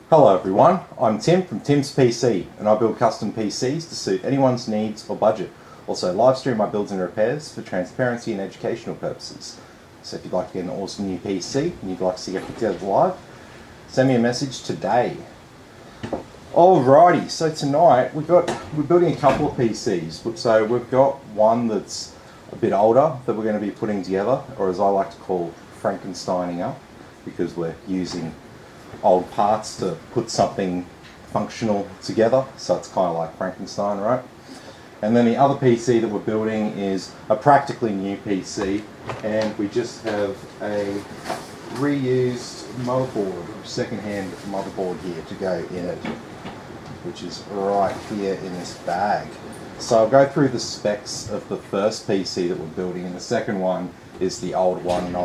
Hello everyone, I'm Tim from Tim's PC and I build custom PCs to suit anyone's needs or budget. Also live stream my builds and repairs for transparency and educational purposes. So if you'd like to get an awesome new PC and you'd like to see it put together live, send me a message today. Alrighty, so tonight we're building a couple of PCs. So we've got one that's a bit older that we're going to be putting together, or as I like to call Frankensteining up, because we're using old parts to put something functional together, so it's kind of like Frankenstein, right? And then the other PC that we're building is a practically new PC, and we just have a reused motherboard, second-hand motherboard here to go in it, which is right here in this bag. So I'll go through the specs of the first PC that we're building, and the second one is the old one, and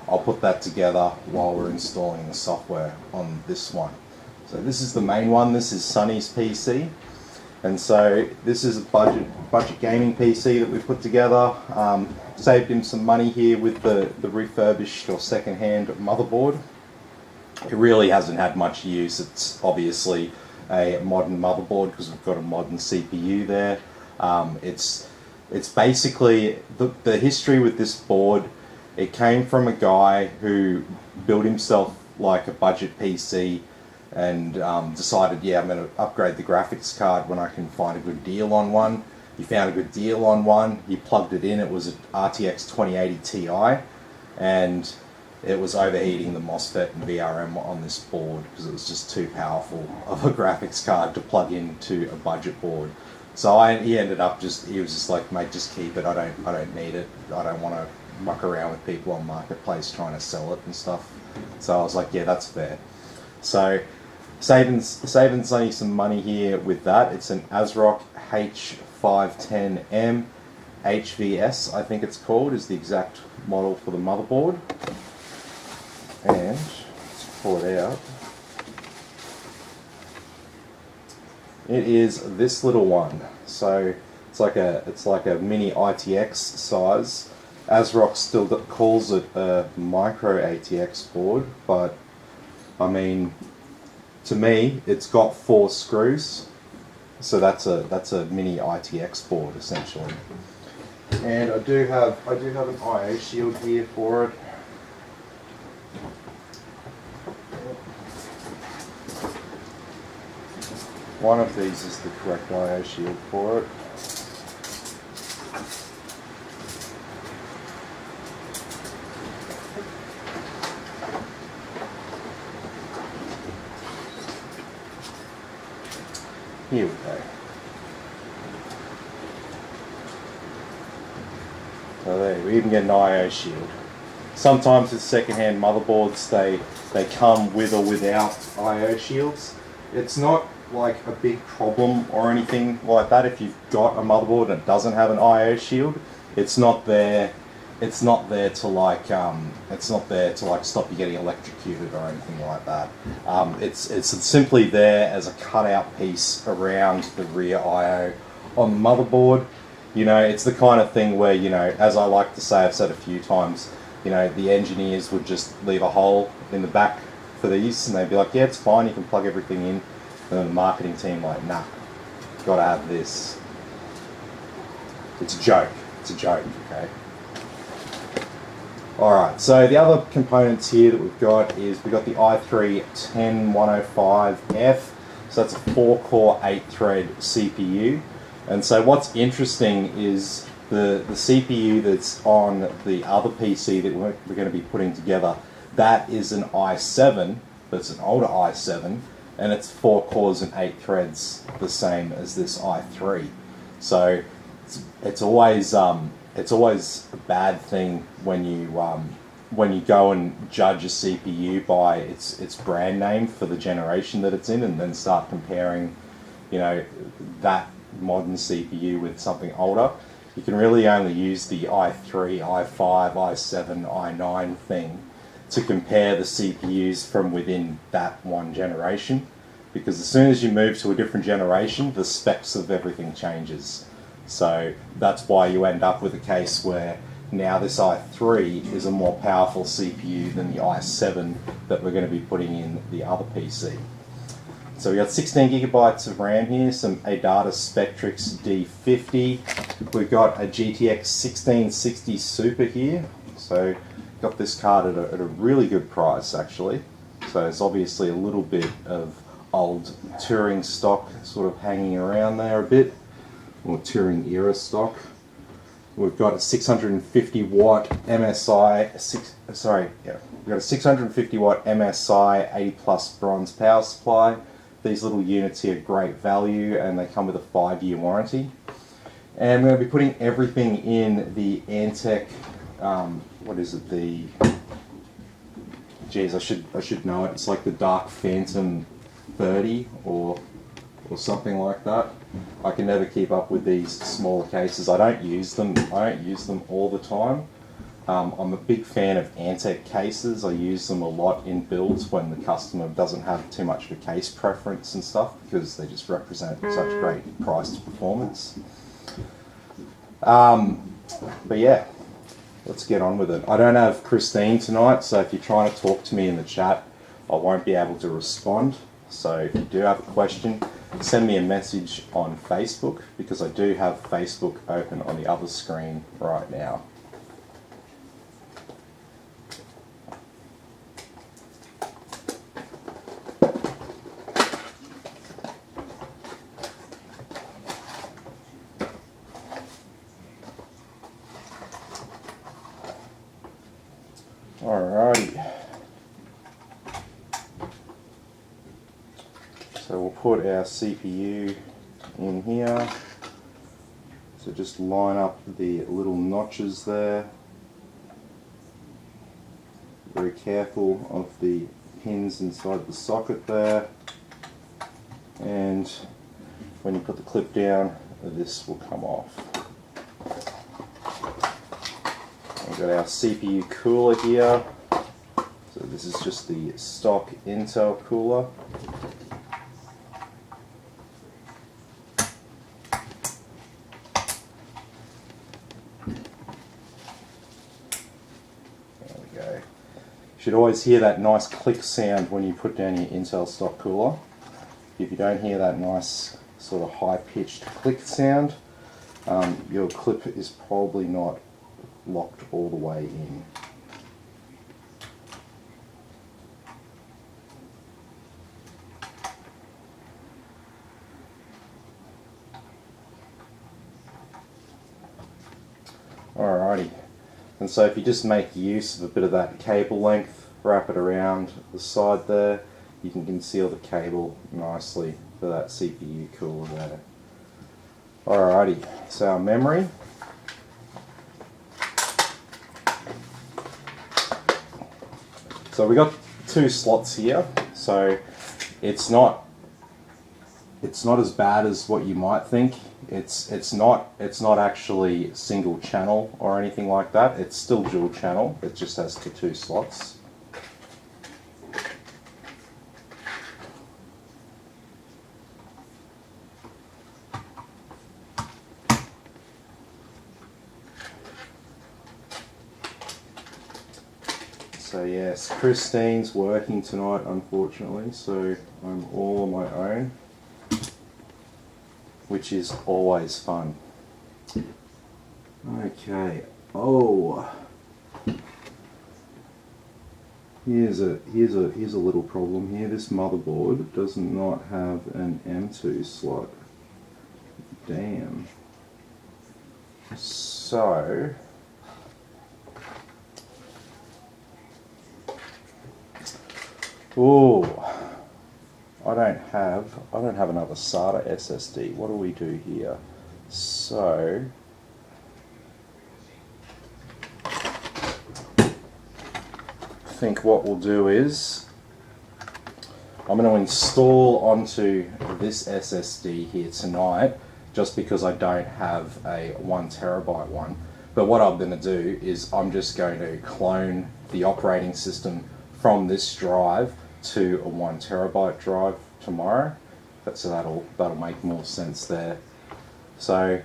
I'll put that together while we're installing the software on this one. So this is the main one. This is Sonny's PC, and so this is a budget gaming PC that we put together. Saved him some money here with the refurbished or second-hand motherboard. It really hasn't had much use. It's obviously a modern motherboard because we've got a modern CPU there. It's basically the history with this board. It came from a guy who built himself like a budget PC and decided, yeah, I'm going to upgrade the graphics card when I can find a good deal on one. He found a good deal on one, he plugged it in, it was an RTX 2080 Ti, and it was overheating the MOSFET and VRM on this board because it was just too powerful of a graphics card to plug into a budget board. So he ended up he was just like, mate, just keep it, I don't need it, I don't want to muck around with people on Marketplace trying to sell it and stuff. So I was like, yeah, that's fair. So saving Sonny some money here with that. It's an ASRock H510M HVS, I think it's called, is the exact model for the motherboard. And let's pull it out. It is this little one. So it's like a mini ITX size. ASRock still calls it a micro ATX board, but I mean, to me, it's got 4 screws, so that's a mini ITX board essentially. And I do have an IO shield here for it. One of these is the correct IO shield for it. Here we go. So there, we even get an IO shield. Sometimes with second-hand motherboards, they come with or without IO shields. It's not like a big problem or anything like that if you've got a motherboard and it doesn't have an IO shield. It's not there to like stop you getting electrocuted or anything like that. It's simply there as a cutout piece around the rear IO on the motherboard. You know, it's the kind of thing where, you know, as I like to say, I've said a few times, you know, the engineers would just leave a hole in the back for these and they'd be like, yeah, it's fine, you can plug everything in. And then the marketing team like, nah, gotta have this. It's a joke, okay? Alright, so the other components here that we've got is we've got the i3 10105F, so that's a 4-core 8-thread CPU. And so what's interesting is the CPU that's on the other PC that we're going to be putting together, that is an i7, but it's an older i7, and it's 4 cores and 8 threads, the same as this i3. So it's always a bad thing when you go and judge a CPU by its brand name for the generation that it's in, and then start comparing, you know, that modern CPU with something older. You can really only use the i3, i5, i7, i9 thing to compare the CPUs from within that one generation, because as soon as you move to a different generation, the specs of everything changes. So that's why you end up with a case where now this i3 is a more powerful CPU than the i7 that we're going to be putting in the other PC. So we got 16 gigabytes of RAM here, some Adata Spectrix D50. We've got a GTX 1660 Super here. So got this card at a really good price actually. So it's obviously a little bit of old touring stock sort of hanging around there a bit, or touring era stock. We've got a 650 watt MSI, we've got a 650 watt MSI 80 plus bronze power supply. These little units here are great value and they come with a 5-year warranty. And we're going to be putting everything in the Antec, what is it, geez, I should know it. It's like the Dark Phantom 30 or something like that. I can never keep up with these smaller cases. I don't use them all the time. I'm a big fan of Antec cases. I use them a lot in builds when the customer doesn't have too much of a case preference and stuff, because they just represent such great price to performance. But yeah, let's get on with it. I don't have Christine tonight, so if you're trying to talk to me in the chat, I won't be able to respond. So if you do have a question, send me a message on Facebook, because I do have Facebook open on the other screen right now. Alrighty. So we'll put our CPU in here. So just line up the little notches there. Very careful of the pins inside the socket there. And when you put the clip down, this will come off. We've got our CPU cooler here. So this is just the stock Intel cooler. There we go. You should always hear that nice click sound when you put down your Intel stock cooler. If you don't hear that nice sort of high-pitched click sound, your clip is probably not locked all the way in. Alrighty, and so if you just make use of a bit of that cable length, wrap it around the side there, you can conceal the cable nicely for that CPU cooler there. Alrighty, so our memory. So we got 2 slots here, so it's not as bad as what you might think. It's not actually single channel or anything like that. It's still dual channel. It just has the 2 slots. So yes, Christine's working tonight, unfortunately, so I'm all on my own, which is always fun. Okay. Oh, here's a little problem here. This motherboard does not have an M2 slot. Damn. So oh, I don't have another SATA SSD. What do we do here? So I think what we'll do is I'm going to install onto this SSD here tonight, just because I don't have a 1 terabyte one. But what I'm going to do is I'm just going to clone the operating system from this drive to a 1 terabyte drive tomorrow. So that'll make more sense there. So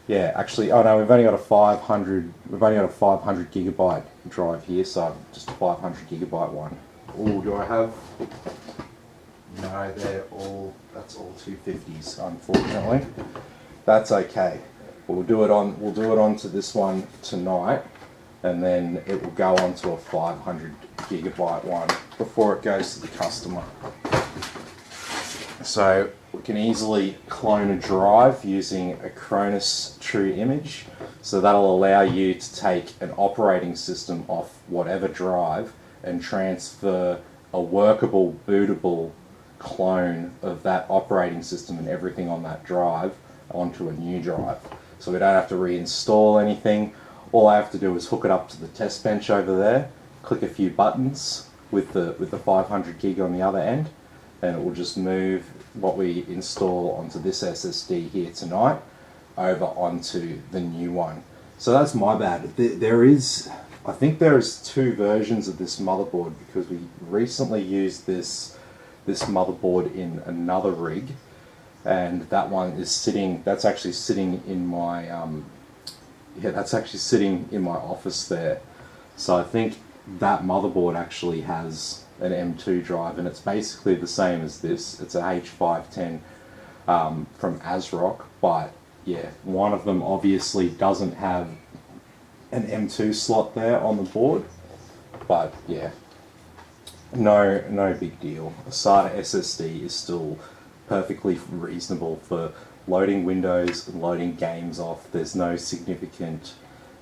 yeah, actually, oh no, we've only got a 500 gigabyte drive here, so just a 500 gigabyte one. Oh, do I have No, that's all 250s, unfortunately. That's okay. We'll do it onto this one tonight, and then it will go onto a 500 gigabyte one before it goes to the customer. So we can easily clone a drive using a Cronus True Image. So that'll allow you to take an operating system off whatever drive and transfer a workable, bootable clone of that operating system and everything on that drive onto a new drive. So we don't have to reinstall anything. All I have to do is hook it up to the test bench over there, click a few buttons with the 500 gig on the other end, and it will just move what we install onto this SSD here tonight over onto the new one. So that's my bad. I think there is 2 versions of this motherboard, because we recently used this motherboard in another rig, and that one is that's actually sitting in my office there. So I think that motherboard actually has an M2 drive, and it's basically the same as this. It's a H510 from ASRock, but yeah, one of them obviously doesn't have an M2 slot there on the board, but yeah, no big deal. A SATA SSD is still perfectly reasonable for loading Windows and loading games off. There's no significant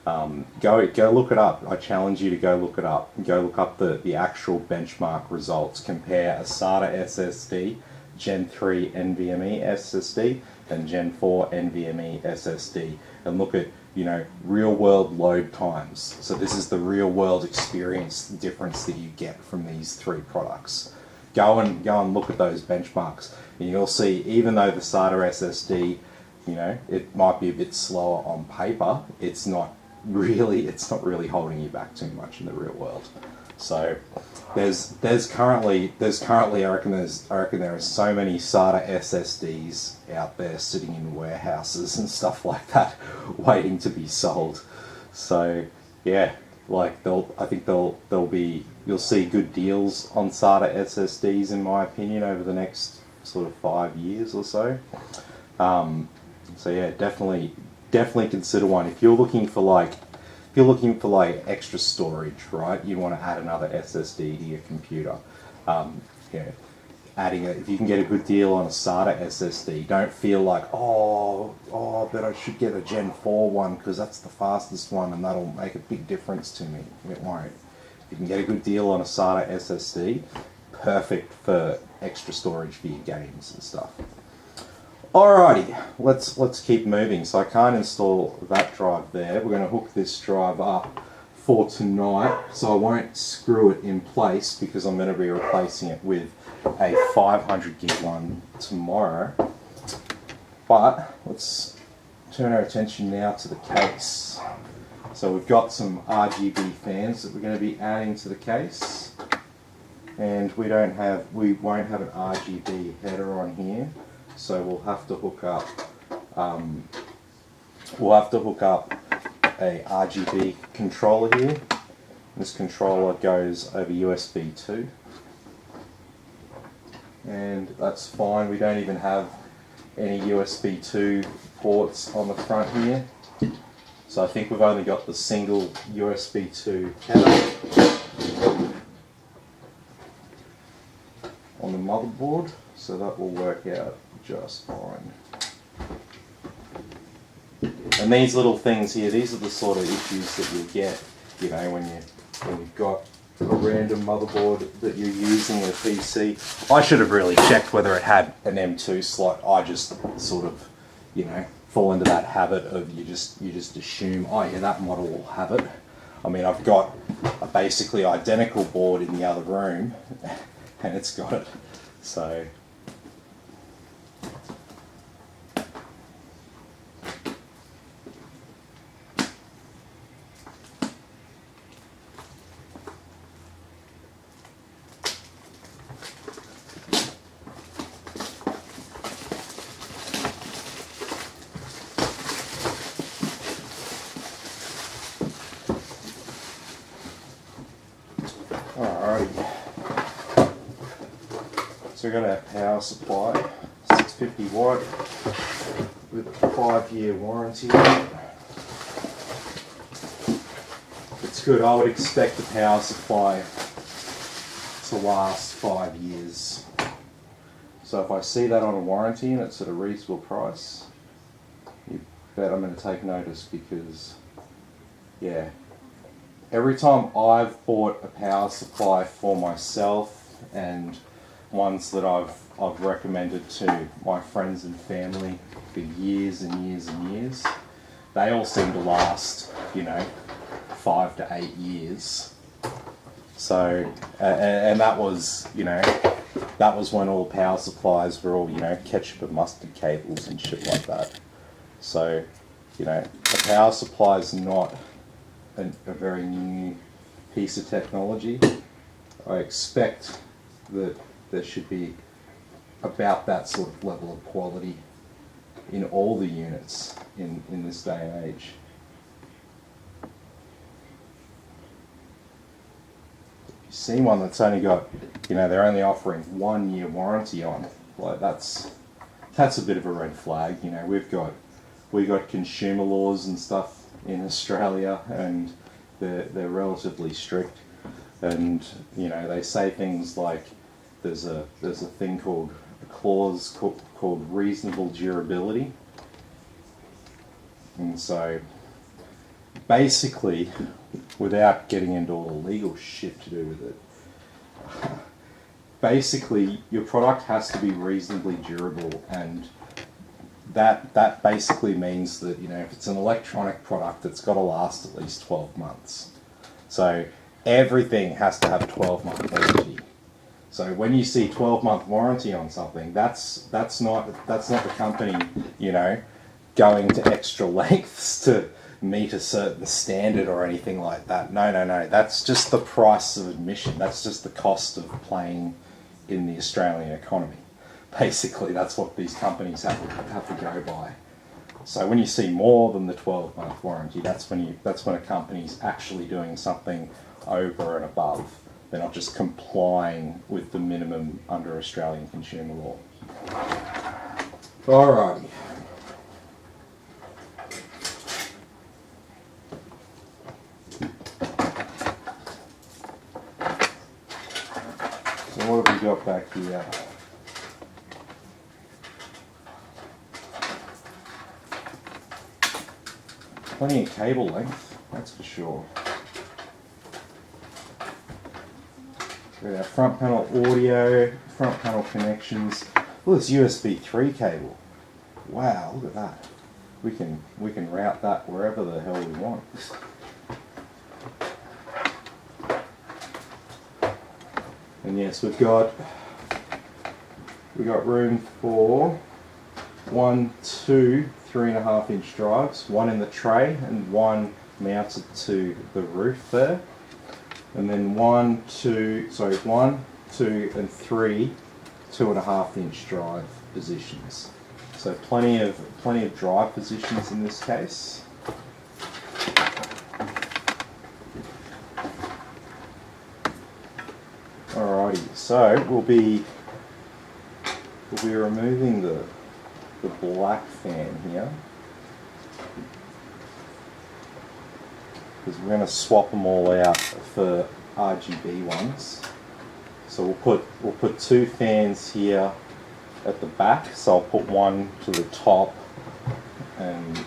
go look it up. I challenge you to go look it up. Go look up the actual benchmark results. Compare a SATA SSD, Gen 3 NVMe SSD, and Gen 4 NVMe SSD, and look at, you know, real world load times. So this is the real world experience difference that you get from these 3 products. Go and look at those benchmarks, and you'll see, even though the SATA SSD, you know, it might be a bit slower on paper, it's not really holding you back too much in the real world. So there's currently I reckon there are so many SATA SSDs out there sitting in warehouses and stuff like that, waiting to be sold. So yeah, like you'll see good deals on SATA SSDs, in my opinion, over the next sort of 5 years or so. So yeah, definitely consider one if you're looking for like extra storage, right? You want to add another SSD to your computer. Yeah, if you can get a good deal on a SATA SSD, don't feel like, but I should get a Gen 4 one because that's the fastest one and that'll make a big difference to me. It won't. If you can get a good deal on a SATA SSD, perfect for extra storage for your games and stuff. Alrighty, let's keep moving. So I can't install that drive there. We're going to hook this drive up for tonight, so I won't screw it in place because I'm going to be replacing it with a 500 gig one tomorrow. But let's turn our attention now to the case. So we've got some Rgb fans that we're going to be adding to the case, and we won't have an Rgb header on here. So we'll have to hook up a RGB controller here. This controller goes over USB 2, and that's fine. We don't even have any USB 2 ports on the front here, so I think we've only got the single USB 2 header on the motherboard, so that will work out just fine. And these little things here, these are the sort of issues that you'll get, you know, when you've got a random motherboard that you're using in a PC. I should have really checked whether it had an M2 slot. I just sort of, you know, fall into that habit of you just assume, oh yeah, that model will have it. I mean, I've got a basically identical board in the other room and it's got it. So So we've got our power supply, 650 watt, with a 5-year warranty on it. It's good. I would expect the power supply to last 5 years. So if I see that on a warranty and it's at a reasonable price, you bet I'm going to take notice, because, yeah, every time I've bought a power supply for myself and ones that I've recommended to my friends and family for years and years and years, they all seem to last, 5 to 8 years. So, and that was, that was when all power supplies were all, ketchup and mustard cables and shit like that. So, a power supply is not a very new piece of technology. I expect that there should be about that sort of level of quality in all the units in this day and age. See one that's only got, they're only offering 1 year warranty on, like that's a bit of a red flag. We've got consumer laws and stuff in Australia, and they're relatively strict, and they say things like there's a thing called a clause called reasonable durability, and so basically, without getting into all the legal shit to do with it, basically your product has to be reasonably durable, and that basically means that if it's an electronic product, it's got to last at least 12 months. So everything has to have a 12-month warranty. So when you see 12-month warranty on something, that's not the company going to extra lengths to meet a certain standard or anything like that. No. That's just the price of admission. That's just the cost of playing in the Australian economy. Basically, that's what these companies have to go by. So when you see more than the 12-month warranty, that's when a company's actually doing something over and above. They're not just complying with the minimum under Australian consumer law. Alrighty. So what have we got back here? Plenty of cable length, that's for sure. We got our front panel audio, front panel connections. Oh, it's USB 3 cable. Wow, look at that. We can route that wherever the hell we want. And yes, we've got room for 1, 2, 3.5 inch drives, one in the tray and one mounted to the roof there. And then 1, 2, and 3 2.5 inch drive positions. So plenty of drive positions in this case. Alrighty, so we'll be removing the black fan here, because we're going to swap them all out for RGB ones. So we'll put 2 fans here at the back. So I'll put one to the top and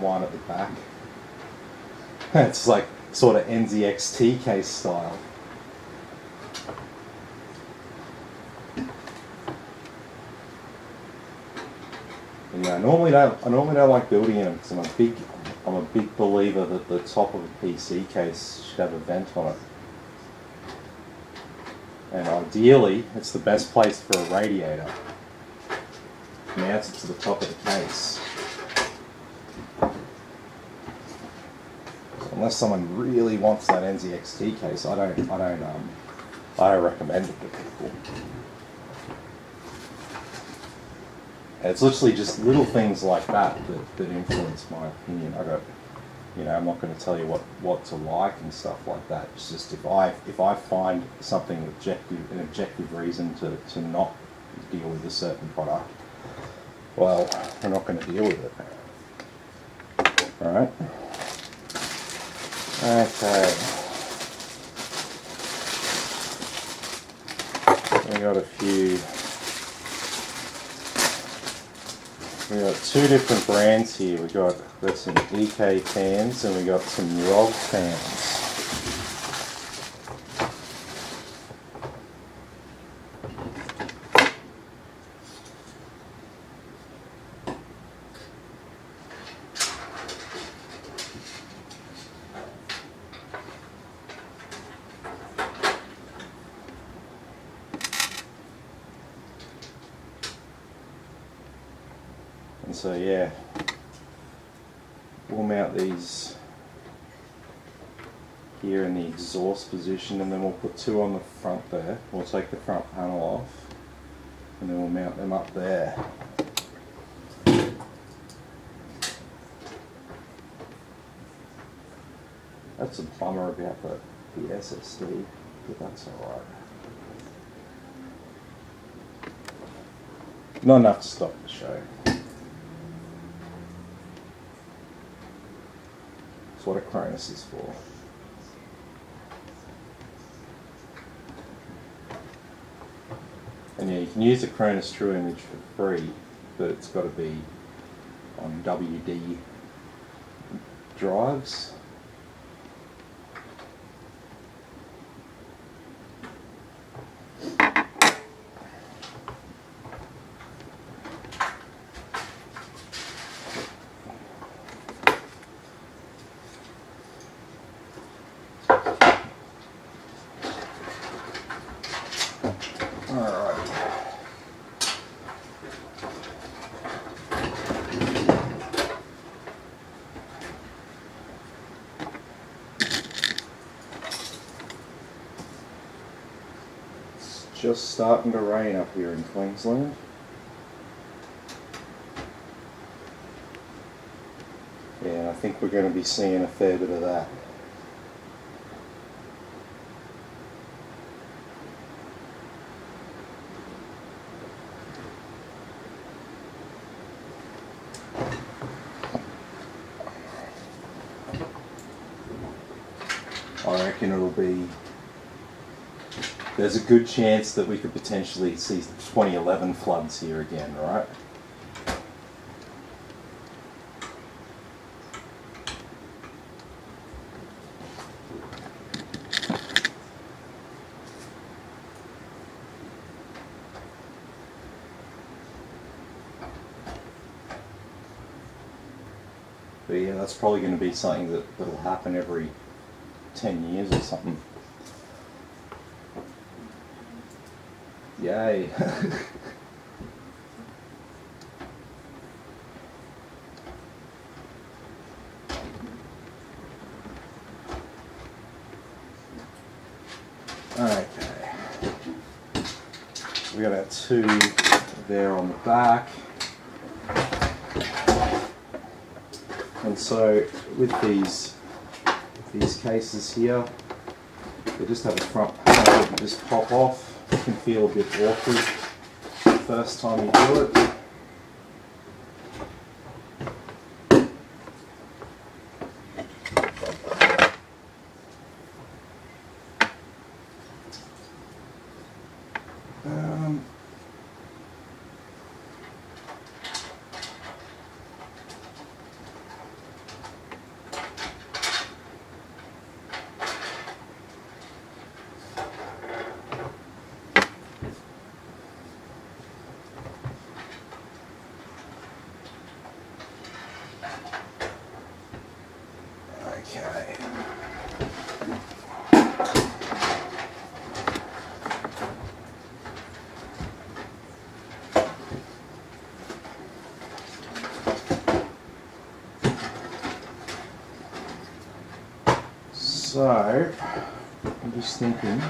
one at the back. It's like sort of NZXT case style. Yeah, I normally don't like building them because I'm a big believer that the top of a PC case should have a vent on it. And ideally, it's the best place for a radiator. Mounts it to the top of the case. So unless someone really wants that NZXT case, I don't recommend it to people. It's literally just little things like that influence my opinion. I'm not going to tell you what to like and stuff like that. It's just if I find something an objective reason to not deal with a certain product, well, we're not going to deal with it. Alright? Okay. We got a few. We got two different brands here. We got some Rgb Fans and we got some Rgb Fans. And so yeah, we'll mount these here in the exhaust position, and then we'll put two on the front there. We'll take the front panel off and then we'll mount them up there. That's a bummer about the SSD, but that's alright. Not enough to stop the show. That's what a Cronus is for. And yeah, you can use a Cronus True Image for free, but it's got to be on WD drives. Just starting to rain up here in Queensland. Yeah, I think we're going to be seeing a fair bit of that. I reckon it'll be. There's a good chance that we could potentially see 2011 floods here again, right? But yeah, that's probably going to be something that'll happen every 10 years or something. Yay. Okay. We got our two there on the back. And so with these cases here, they just have a front panel that you just pop off. It can feel a bit awkward the first time you do it. Okay. So, I'm just thinking.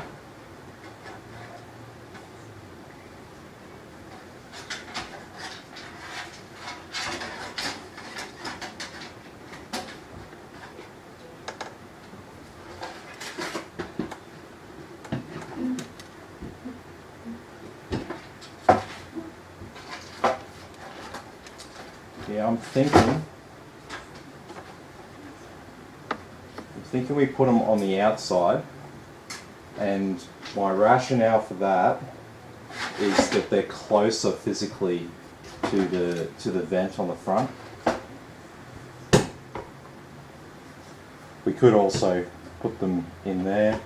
Now I'm thinking we put them on the outside, and my rationale for that is that they're closer physically to the vent on the front. We could also put them in there,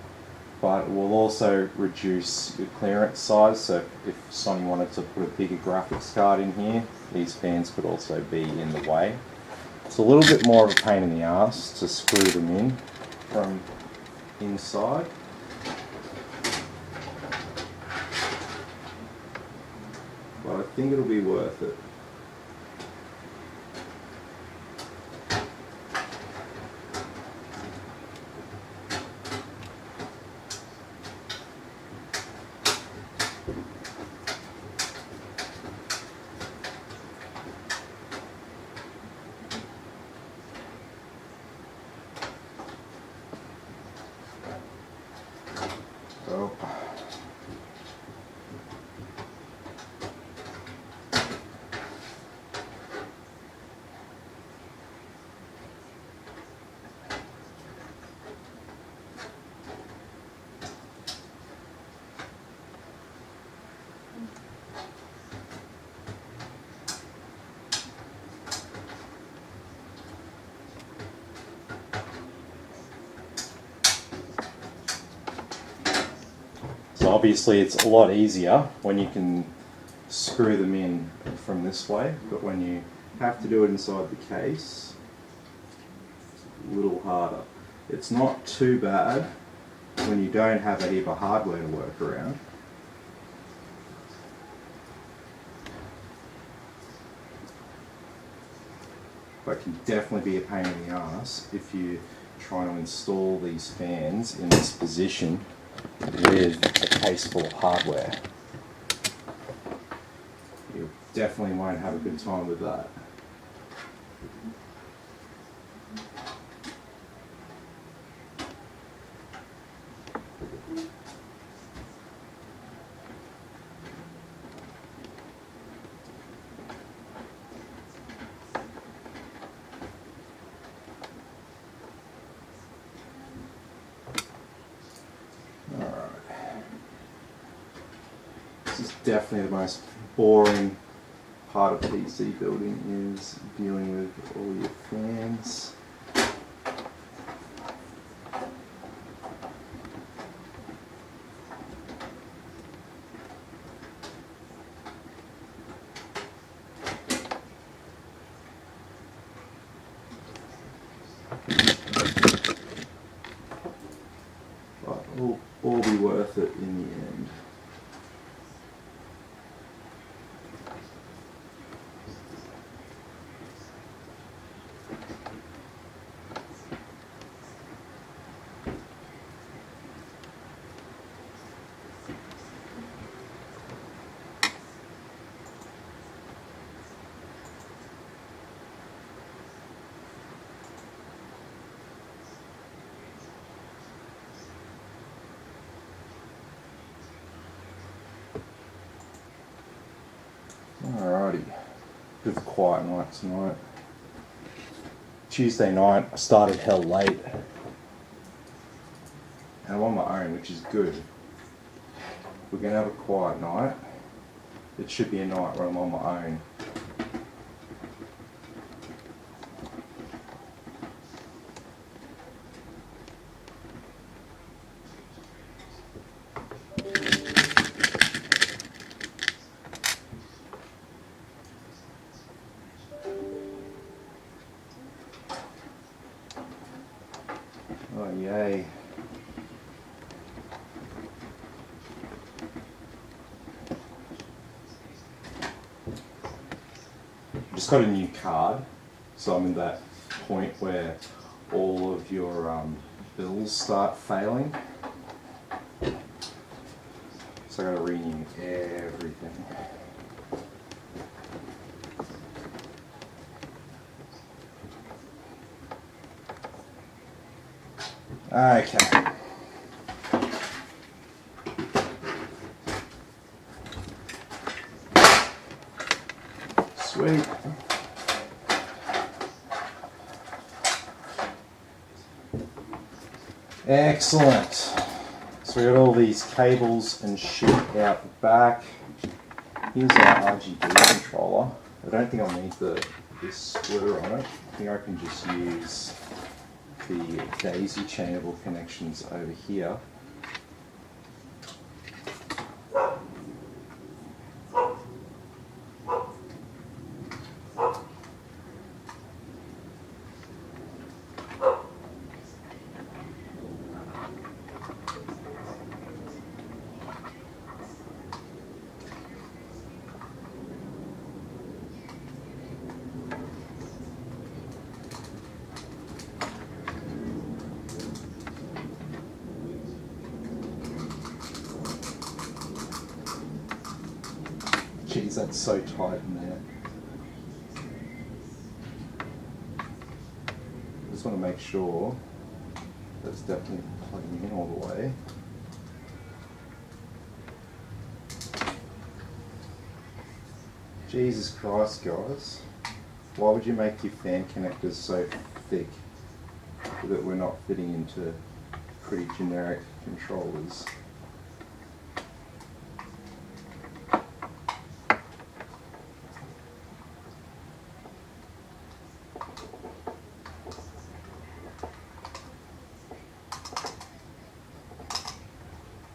but it will also reduce the clearance size. So if Sonny wanted to put a bigger graphics card in here, these fans could also be in the way. It's a little bit more of a pain in the ass to screw them in from inside. But I think it'll be worth it. So, obviously it's a lot easier when you can screw them in from this way, but when you have to do it inside the case, it's a little harder. It's not too bad when you don't have a heap of hardware to work around. But it can definitely be a pain in the ass if you try to install these fans in this position with a case full of hardware. You definitely won't have a good time with that. This is definitely the most boring part of PC building, is dealing with all your fans. But it'll all be worth it in the end. Alrighty, bit of a quiet night tonight. Tuesday night, I started hell late. And I'm on my own, which is good. We're going to have a quiet night. It should be a night where I'm on my own. Oh yay. Just got a new card, so I'm in that point where all of your bills start failing. So I gotta renew everything. Okay. Sweet. Excellent. So we got all these cables and shit out the back. Here's our RGB controller. I don't think I'll need this splitter on it. I think I can just use the daisy chainable connections over here. Jeez, that's so tight in there. I just want to make sure that's definitely plugging in all the way. Jesus Christ, guys. Why would you make your fan connectors so thick that we're not fitting into pretty generic controllers?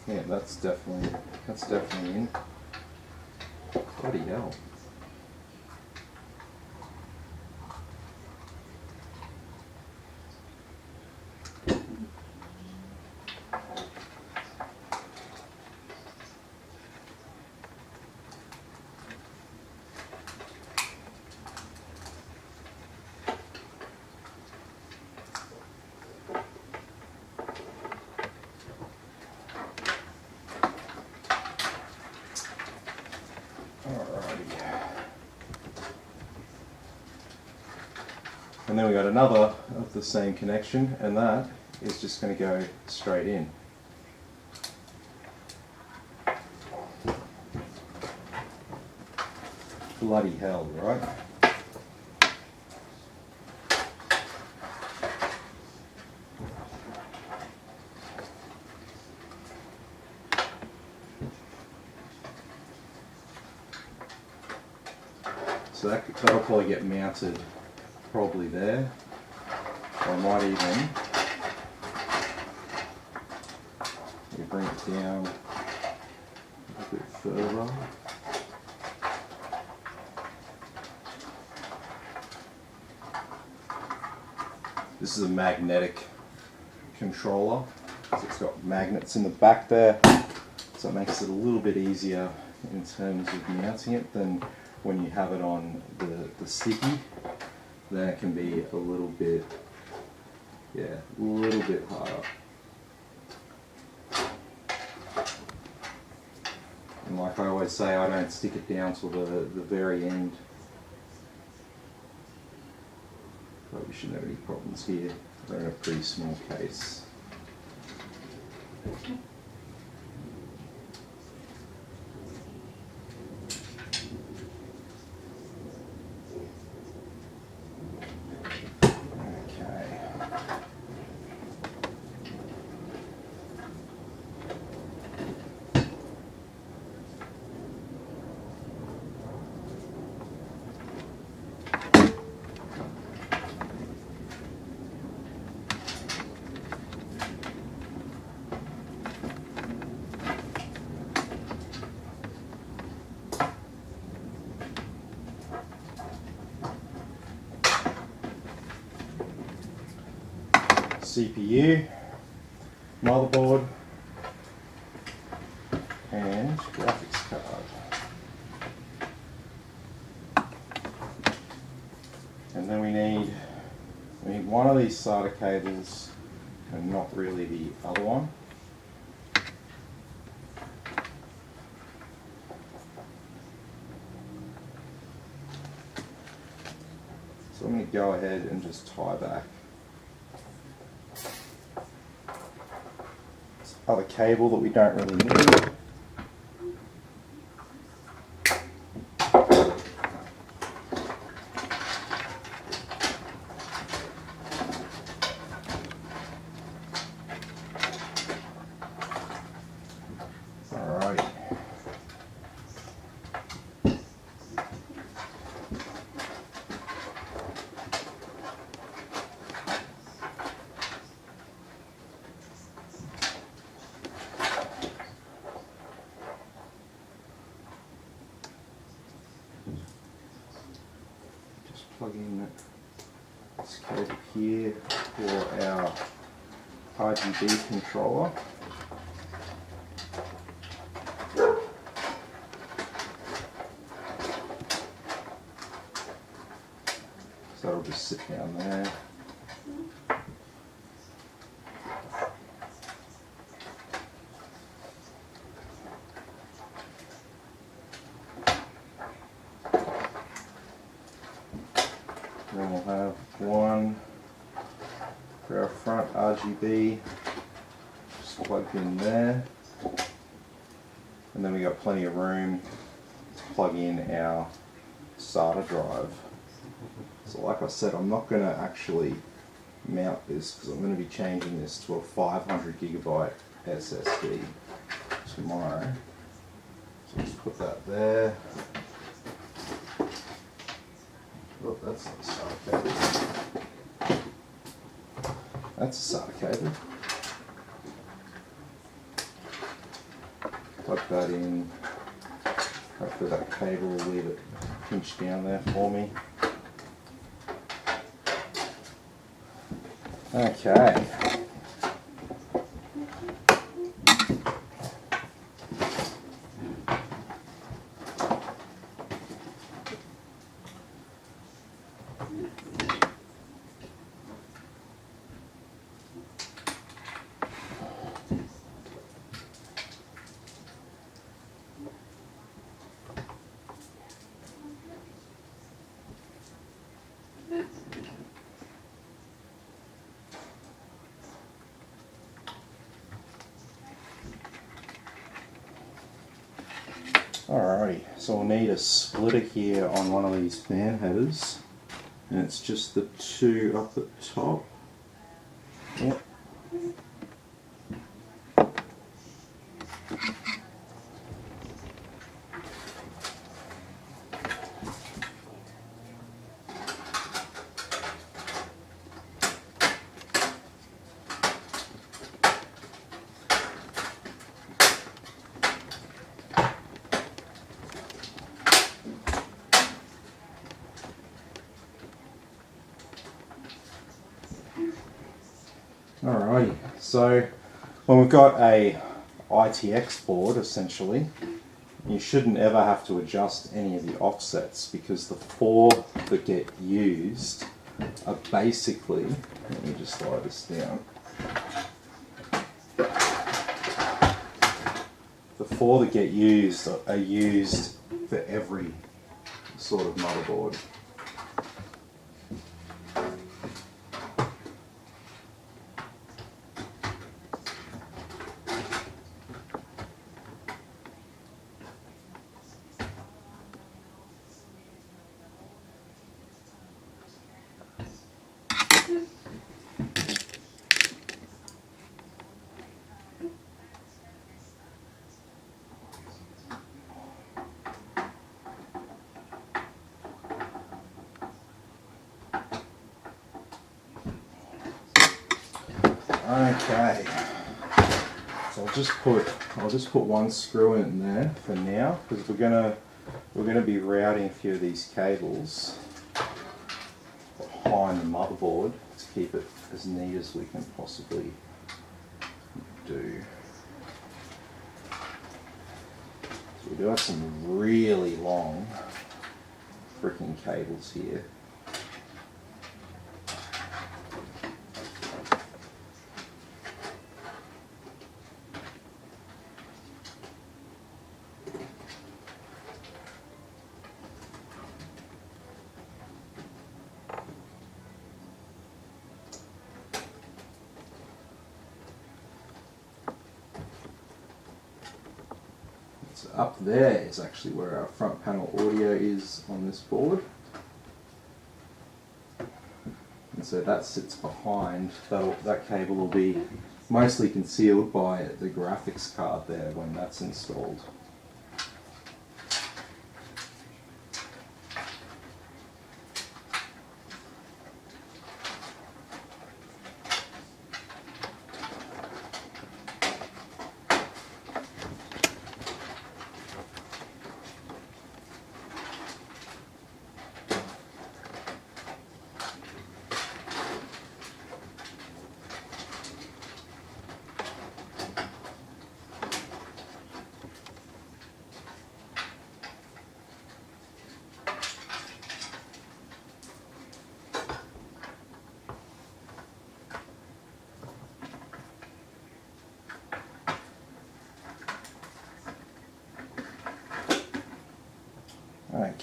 Yeah, that's definitely in. Bloody hell. And then we got another of the same connection, and that is just going to go straight in. Bloody hell, right? So that'll probably get mounted probably there. I might even bring it down a bit further. This is a magnetic controller, so it's got magnets in the back there, so it makes it a little bit easier in terms of mounting it than when you have it on the sticky. Then it can be a little bit, harder. And like I always say, I don't stick it down till the very end. Probably shouldn't have any problems here. They're in a pretty small case. CPU, motherboard, and graphics card. And then we need one of these SATA cables and not really the other one. So I'm going to go ahead and just tie back this other cable that we don't really need. plug in this cable here for our RGB controller. So it'll just sit down there. Then we'll have one for our front RGB, just plugged in there. And then we got plenty of room to plug in our SATA drive. So like I said, I'm not going to actually mount this because I'm going to be changing this to a 500 gigabyte SSD tomorrow. So just put that there. Oh, that's not a SATA cable. That's a SATA cable. Plug that in. Hopefully that cable will leave it pinched down there for me. Okay. Alrighty, so we'll need a splitter here on one of these fan headers, and it's just the two up at the top. Yep. Alrighty, so when we've got a ITX board, essentially, you shouldn't ever have to adjust any of the offsets because the four that get used are basically, let me just slide this down, the four that get used are used for every sort of motherboard. Okay, so I'll just put one screw in there for now because we're gonna be routing a few of these cables behind the motherboard to keep it as neat as we can possibly do. So we do have some really long freaking cables here. So up there is actually where our front panel audio is on this board. And so that sits behind, that cable will be mostly concealed by the graphics card there when that's installed.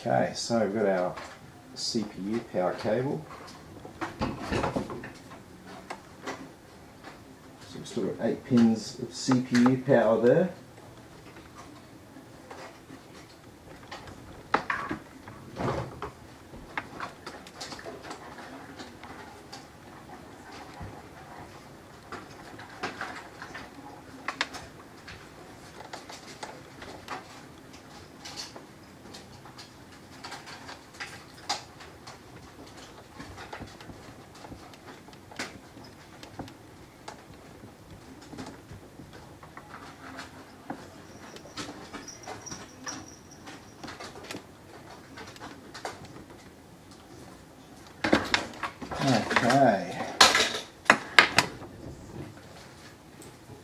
Okay, so we've got our CPU power cable. So we've still got 8 pins of CPU power there. Okay,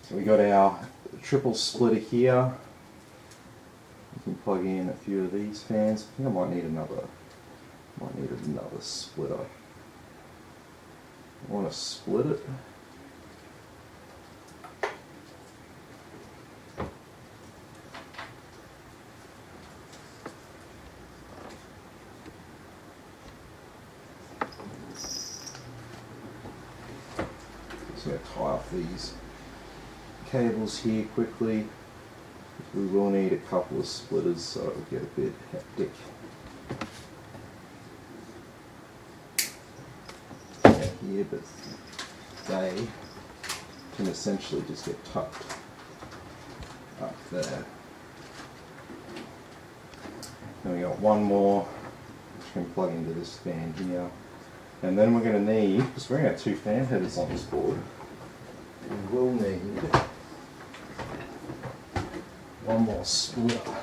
so we got our triple splitter here. We can plug in a few of these fans. I think I might need another splitter. I want to split it. Just going to tie off these cables here quickly. We will need a couple of splitters, so it'll get a bit hectic. Here, but they can essentially just get tucked up there. Then we got one more, which can plug into this fan here. And then we're going to need, because we're going to have 2 fan headers on this board, we will need one more splitter.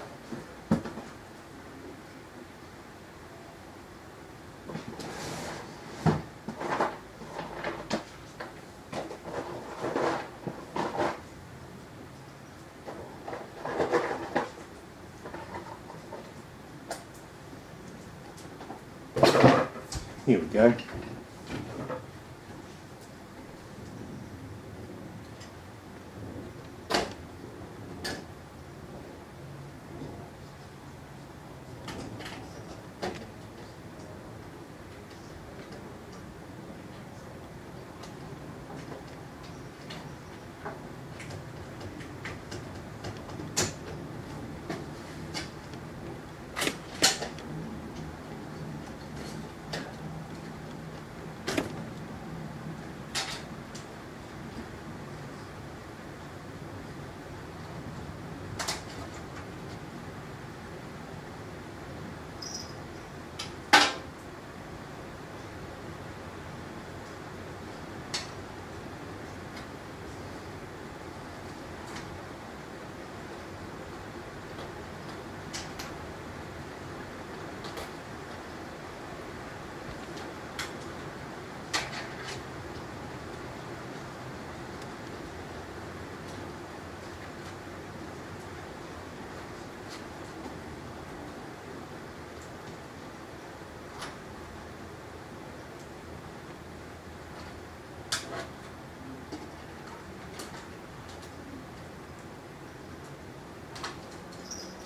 Here we go.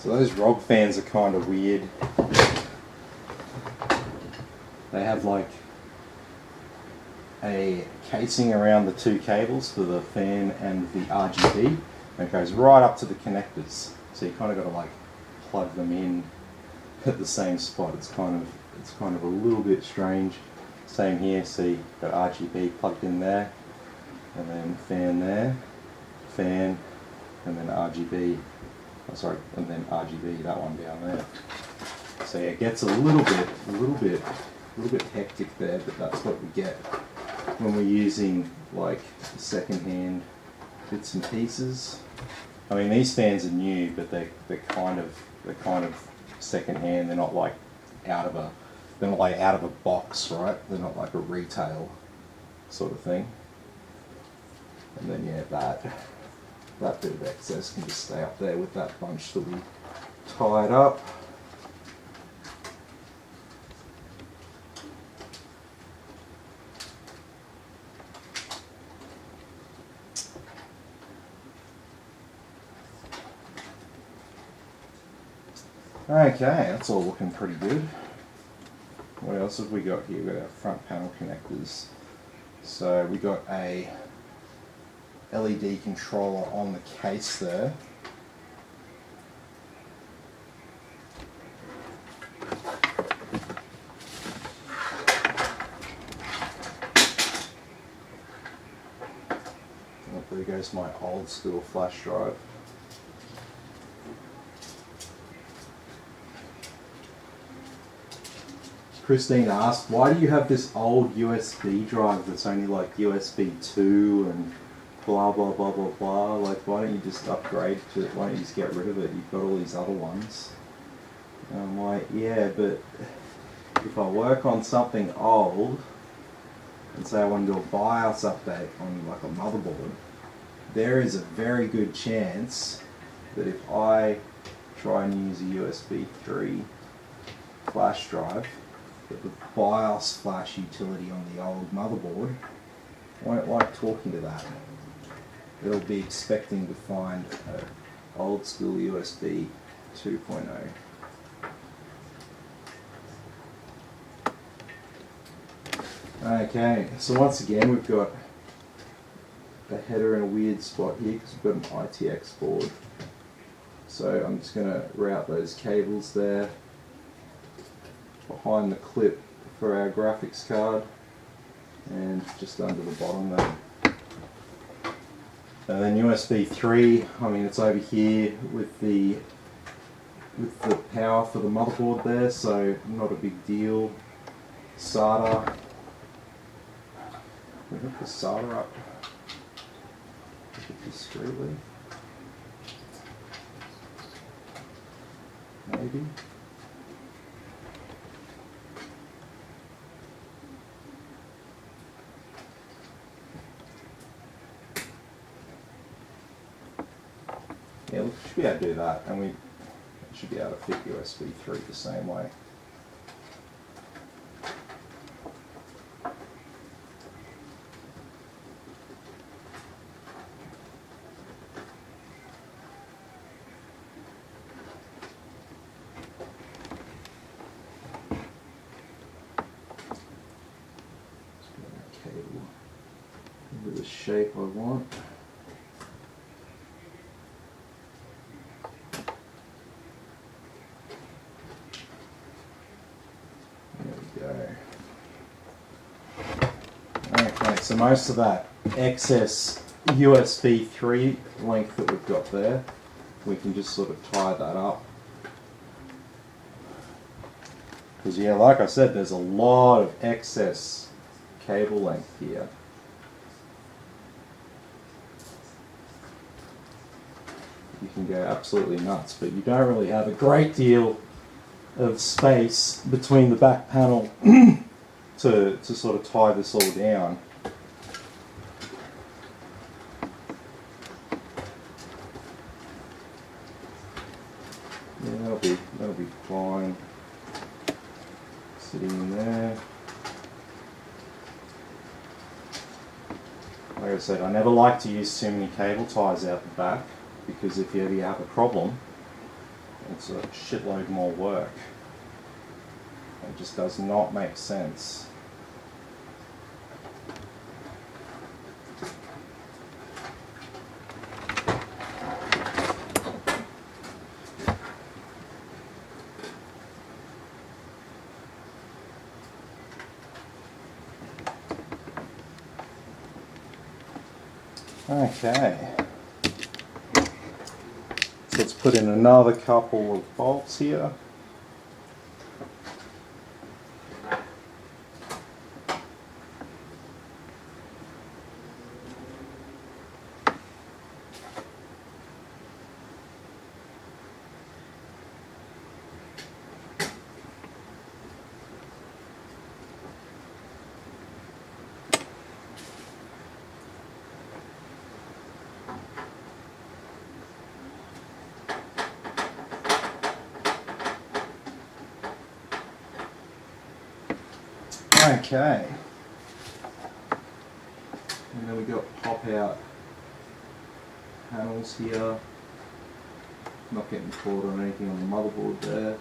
So those Rgb fans are kind of weird. They have like a casing around the 2 cables for the fan and the RGB, and it goes right up to the connectors. So you kind of got to like plug them in at the same spot. It's kind of a little bit strange. Same here. See, got RGB plugged in there, and then fan there, fan, and then RGB. Oh, sorry, and then RGB, that one down there. So yeah, it gets a little bit hectic there, but that's what we get when we're using like second-hand bits and pieces. I mean, these fans are new, but they're kind of second-hand. They're not like out of a box, right? They're not like a retail sort of thing. And then yeah, that bit of excess can just stay up there with that bunch that we tied up. Okay, that's all looking pretty good. What else have we got here? We've got our front panel connectors. So we got a LED controller on the case there. Oh, there goes my old school flash drive. Christine asked, why do you have this old USB drive that's only like USB 2 and blah blah blah blah blah? Like, why don't you just upgrade to it? Why don't you just get rid of it? You've got all these other ones. And I'm like, yeah, but if I work on something old and say I want to do a BIOS update on like a motherboard, there is a very good chance that if I try and use a USB 3 flash drive, that the BIOS flash utility on the old motherboard won't like talking to that. It'll be expecting to find an old school USB 2.0. Okay, so once again we've got a header in a weird spot here because we've got an ITX board. So I'm just going to route those cables there behind the clip for our graphics card and just under the bottom there. And then USB 3, I mean it's over here with the power for the motherboard there, so not a big deal. SATA, we hook the SATA up discreetly, maybe. Yeah, we should be able to do that, and we should be able to fit USB 3 the same way. Let's get that cable into the shape I want. Okay, so most of that excess USB 3 length that we've got there, we can just sort of tie that up. Because yeah, like I said, there's a lot of excess cable length here. You can go absolutely nuts, but you don't really have a great deal of space between the back panel to sort of tie this all down. Yeah, that'll be fine. Sitting in there. Like I said, I never like to use too many cable ties out the back because if you ever have a problem, it's a shitload more work. It just does not make sense. Okay. So let's put in another couple of bolts here. Okay, and then we got pop out panels here. not getting caught on anything on the motherboard there.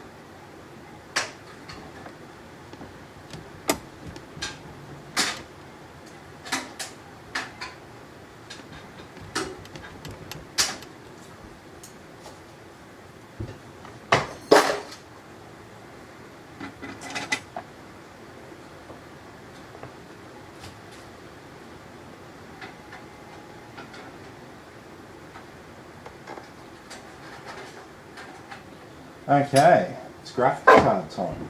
Okay, it's graphics card time.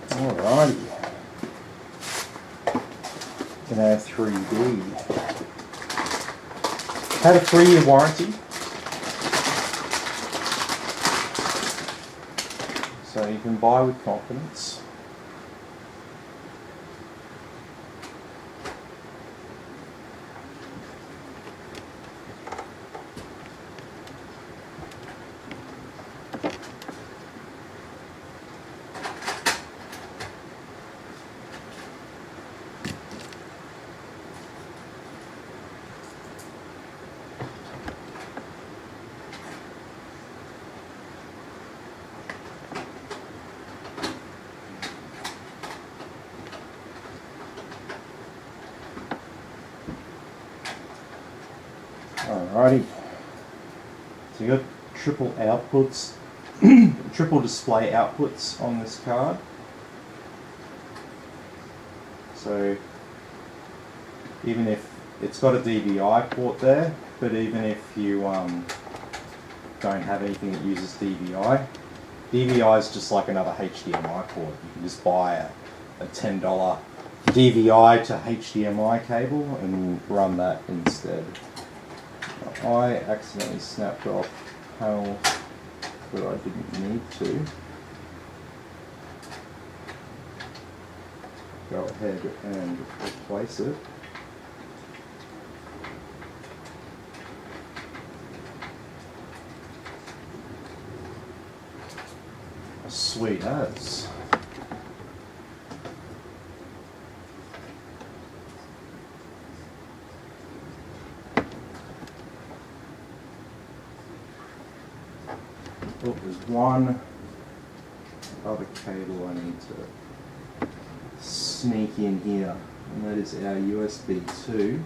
Alrighty. Gonna have 3D. Had a 3-year warranty, so you can buy with confidence. Alrighty, so you got triple outputs, triple display outputs on this card. So even if it's got a DVI port there, but even if you don't have anything that uses DVI, DVI is just like another HDMI port. You can just buy a $10 DVI to HDMI cable and run that instead. I accidentally snapped off panel that I didn't need to. Go ahead and replace it. Sweet as. Oh, there's one other cable I need to sneak in here, and that is our USB 2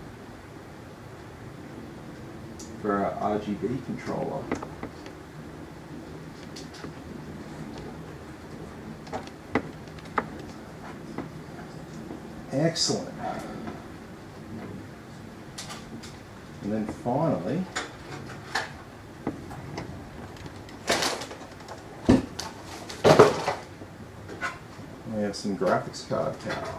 for our RGB controller. Excellent. And then finally, we have some graphics card power.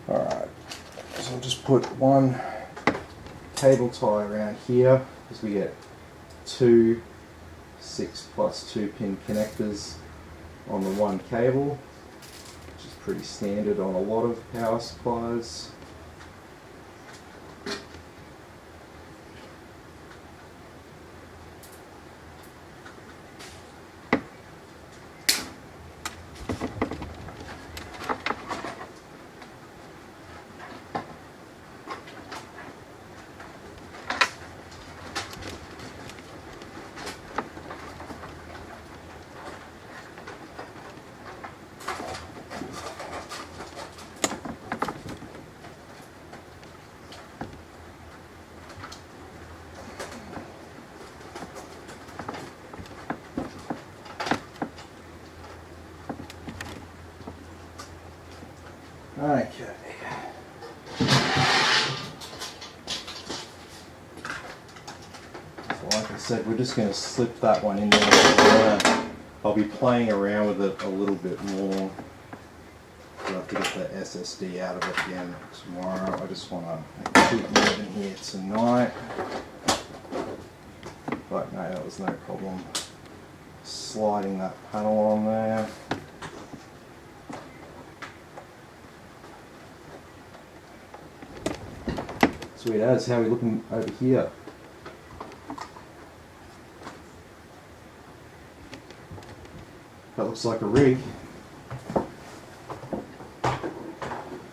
Alright, so I'll just put one cable tie around here because we get two 6+2 pin connectors on the one cable, which is pretty standard on a lot of power supplies. Okay. So like I said, we're just going to slip that one in there. I'll be playing around with it a little bit more. I'll have to get the SSD out of it again tomorrow. I just want to keep moving here tonight. But no, that was no problem. Sliding that panel on there. Sweet as, how are we looking over here? That looks like a rig.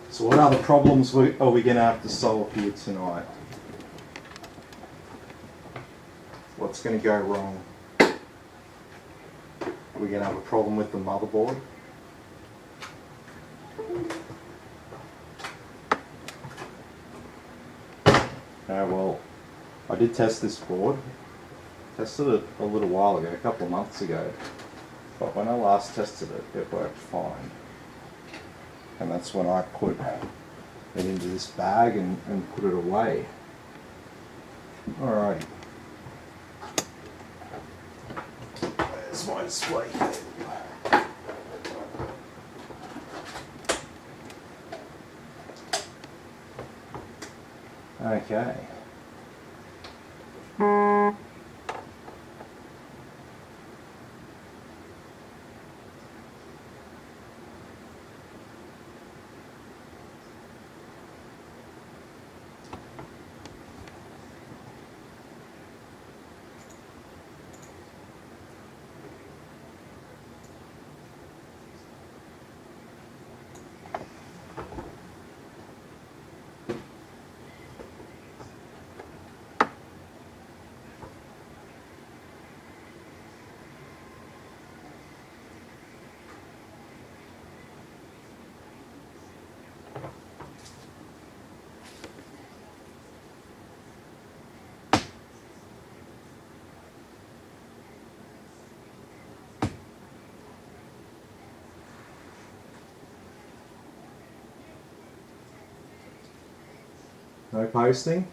So what other problems are we going to have to solve here tonight? What's going to go wrong? We're going to have a problem with the motherboard. Well, I did test this board. Tested it a little while ago, a couple of months ago. But when I last tested it, it worked fine. And that's when I put it into this bag and put it away. Alrighty. There's my display cable. Okay. No posting.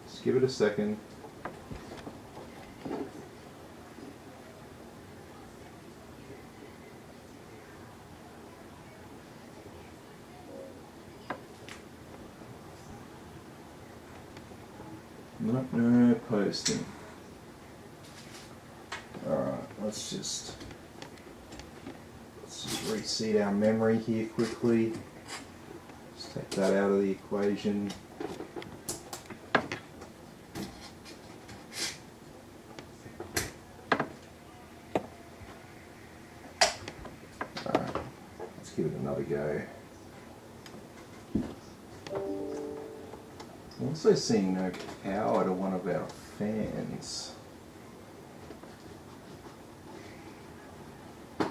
Just give it a second. No posting. Alright, let's just reseat our memory here quickly. Take that out of the equation. Alright, let's give it another go. I'm also seeing no power to one of our fans. Have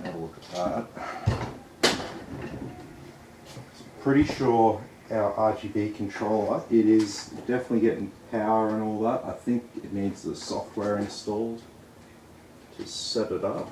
a look at that. Pretty sure our RGB controller, it is definitely getting power and all that. I think it needs the software installed to set it up.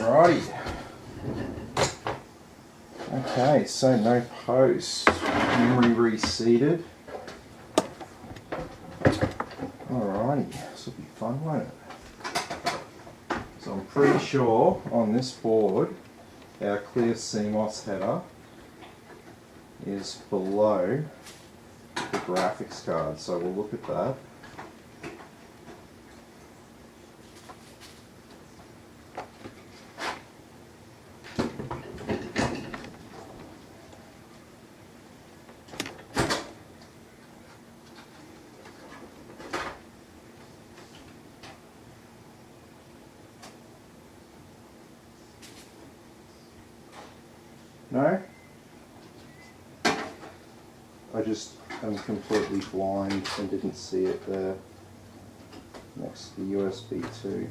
Alrighty. Okay, so no post. Memory reseated. Alrighty, this will be fun, won't it? So I'm pretty sure on this board our clear CMOS header is below the graphics card. So we'll look at that. No? I just am completely blind and didn't see it there next to the USB 2.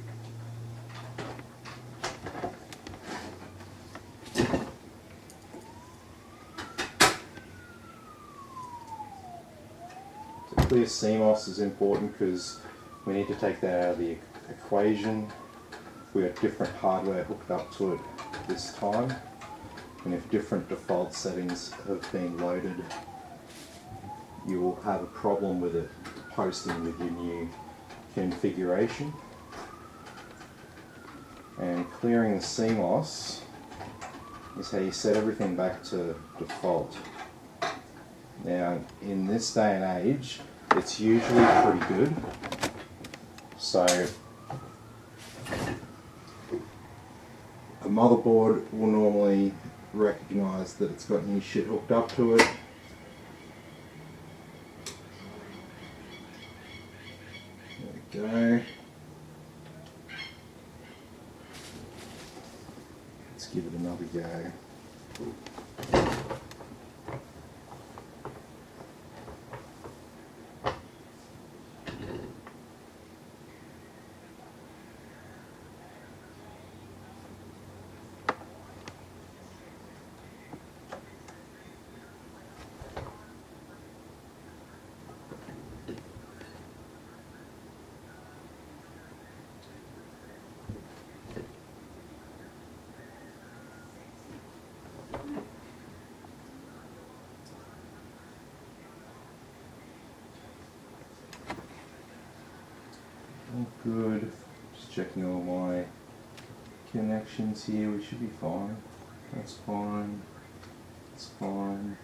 To clear CMOS is important because we need to take that out of the equation. We have different hardware hooked up to it this time, and if different default settings have been loaded, you will have a problem with it posting with your new configuration. And clearing the CMOS is how you set everything back to default. Now, in this day and age, it's usually pretty good. So, a motherboard will normally recognize that it's got new shit hooked up to it. There we go. Let's give it another go. All good. Just checking all my connections here. We should be fine. That's fine. That's fine.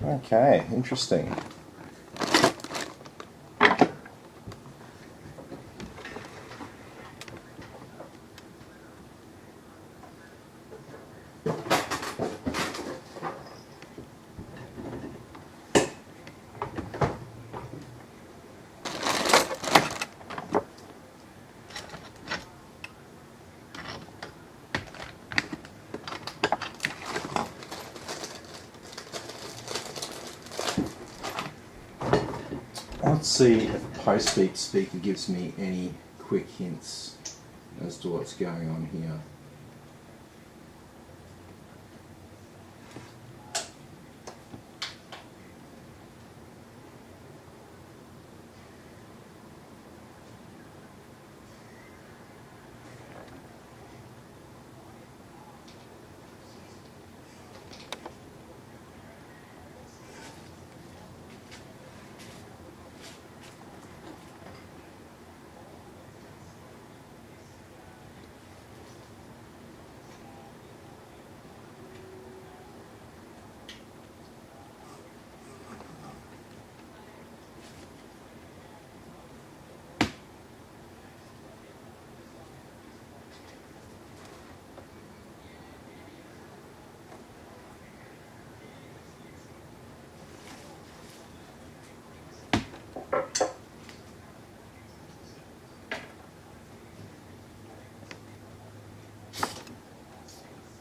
Okay, interesting. Let's see if post-beep speaker gives me any quick hints as to what's going on here.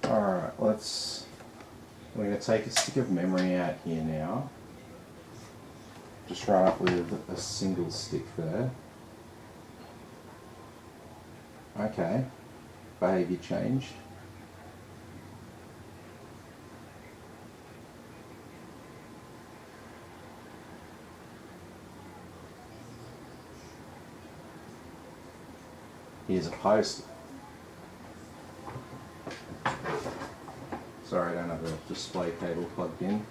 Alright, we're going to take a stick of memory out here now. Just run up with a single stick there. Okay, behaviour changed. Here's a post. Sorry, I don't have a display cable plugged in.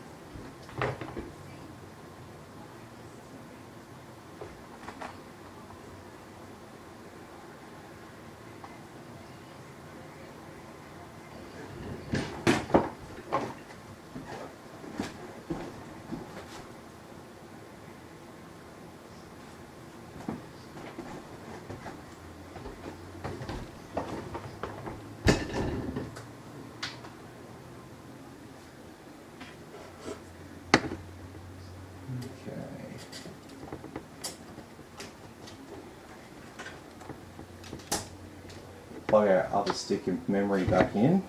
plug our other stick of memory back in.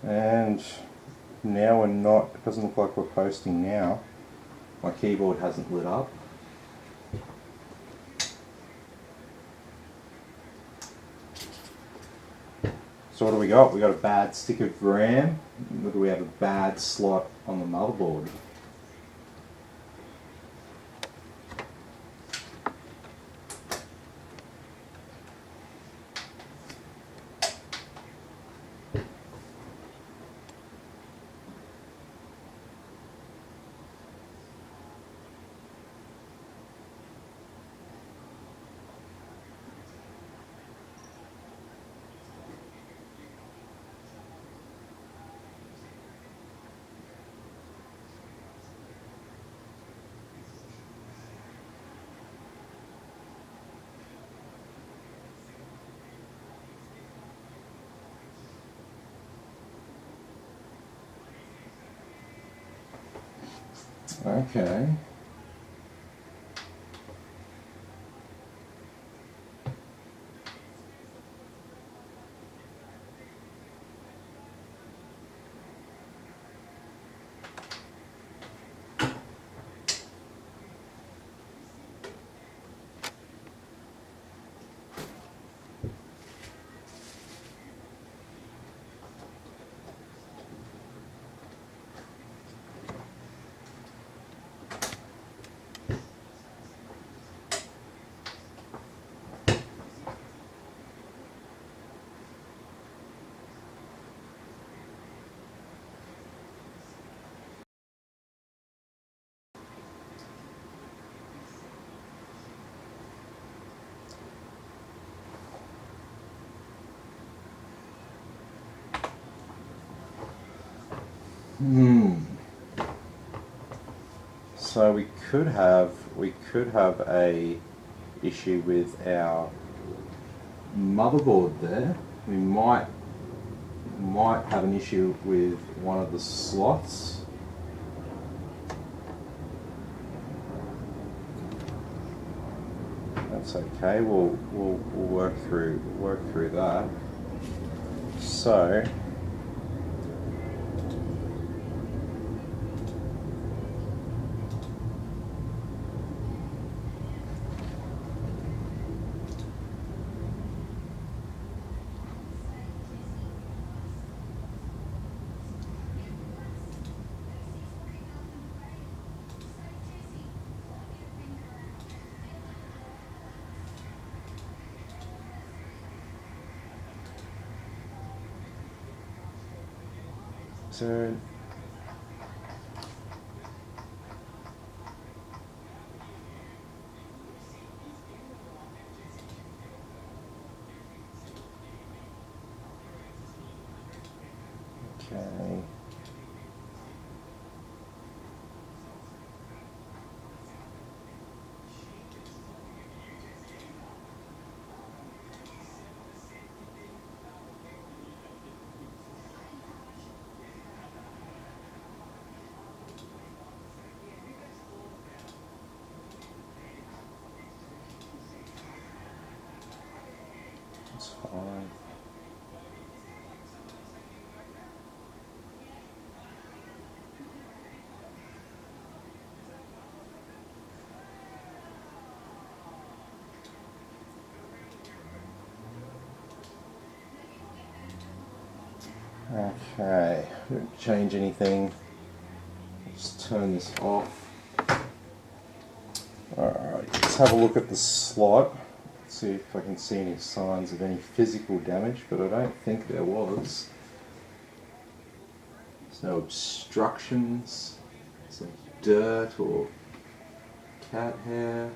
And now we're not, it doesn't look like we're posting now. My keyboard hasn't lit up. So what do we got? We got a bad stick of RAM. Look, we have a bad slot on the motherboard. Okay. So we could have a issue with our motherboard there. We might have an issue with one of the slots. That's okay. We'll work through that. So. Turn. Okay. That's fine. Okay, don't change anything. Just turn this off. Alright, let's have a look at the slot. See if I can see any signs of any physical damage, but I don't think there was. There's no obstructions, some dirt or cat hair.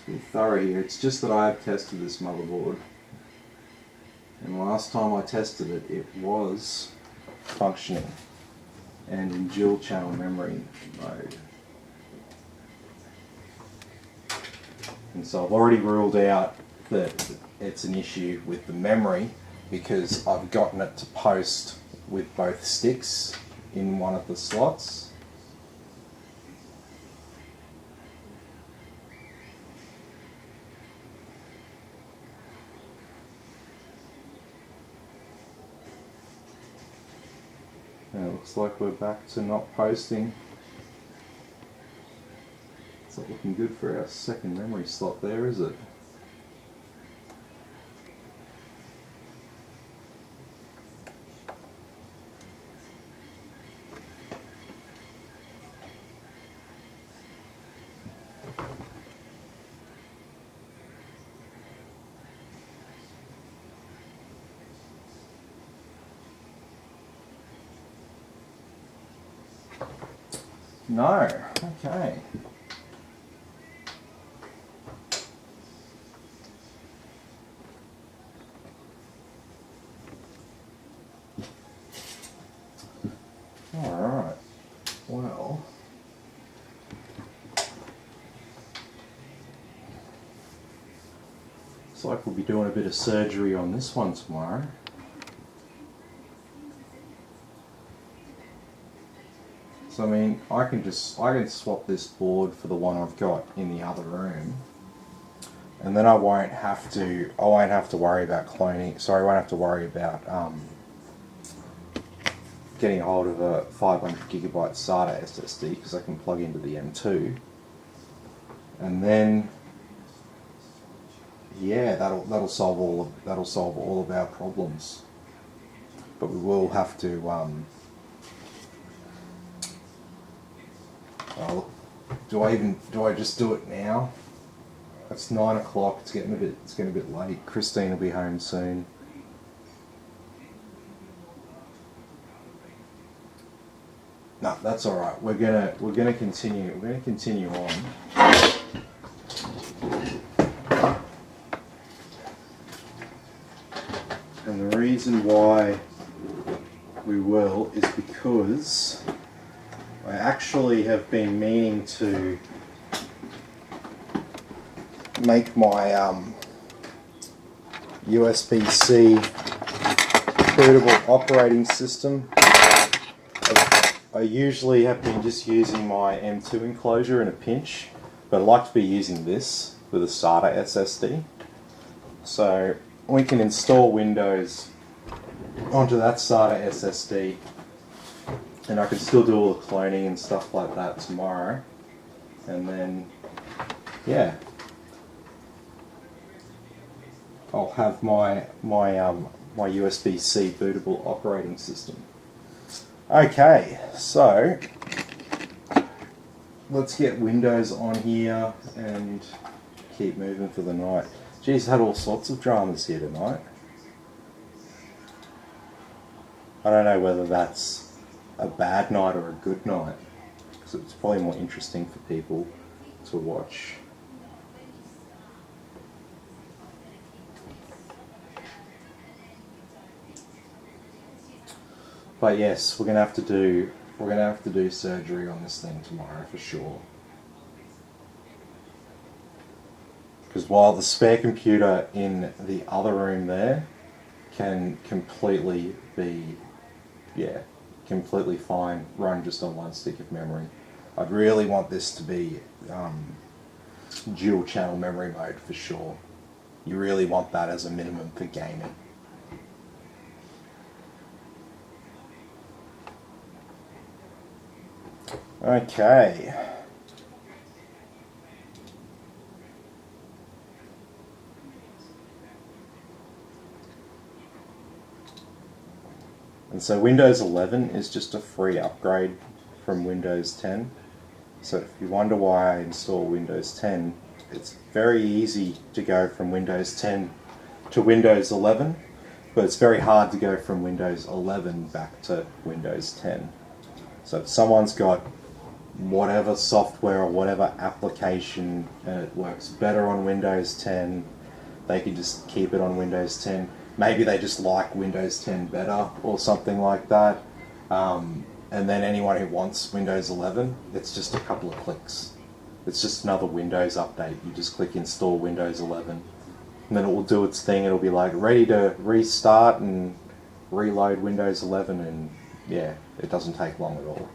be thorough here. It's just that I have tested this motherboard, and last time I tested it, it was functioning and in dual channel memory mode. And so I've already ruled out that it's an issue with the memory because I've gotten it to post with both sticks in one of the slots. And it looks like we're back to not posting. It's not looking good for our second memory slot there, is it? No, okay. Alright, well, looks like we'll be doing a bit of surgery on this one tomorrow. So I mean, I can swap this board for the one I've got in the other room, and then I won't have to worry about cloning. Sorry, I won't have to worry about getting a hold of a 500GB SATA SSD because I can plug into the M2, and then yeah, that'll solve all of our problems. But we will have to. Do I just do it now? It's 9 o'clock. It's getting a bit late. Christine will be home soon. No, that's all right. We're gonna continue. We're gonna continue on. And the reason why we will is because I actually have been meaning to make my USB-C bootable operating system. I usually have been just using my M2 enclosure in a pinch, but I like to be using this with a SATA SSD. So we can install Windows onto that SATA SSD, and I can still do all the cloning and stuff like that tomorrow. And then, yeah, I'll have my USB-C bootable operating system. Okay, so let's get Windows on here and keep moving for the night. Geez, had all sorts of dramas here tonight. I don't know whether that's a bad night or a good night, because it's probably more interesting for people to watch. But yes, we're gonna have to do surgery on this thing tomorrow for sure. Because while the spare computer in the other room there can completely be, completely fine, run just on one stick of memory, I'd really want this to be dual channel memory mode for sure. You really want that as a minimum for gaming. Okay. And so Windows 11 is just a free upgrade from Windows 10. So if you wonder why I install Windows 10, it's very easy to go from Windows 10 to Windows 11, but it's very hard to go from Windows 11 back to Windows 10. So if someone's got whatever software or whatever application, and it works better on Windows 10, they can just keep it on Windows 10. Maybe they just like Windows 10 better or something like that. And then anyone who wants Windows 11, it's just a couple of clicks. It's just another Windows update. You just click install Windows 11, and then it will do its thing. It'll be like ready to restart and reload Windows 11, and yeah, it doesn't take long at all.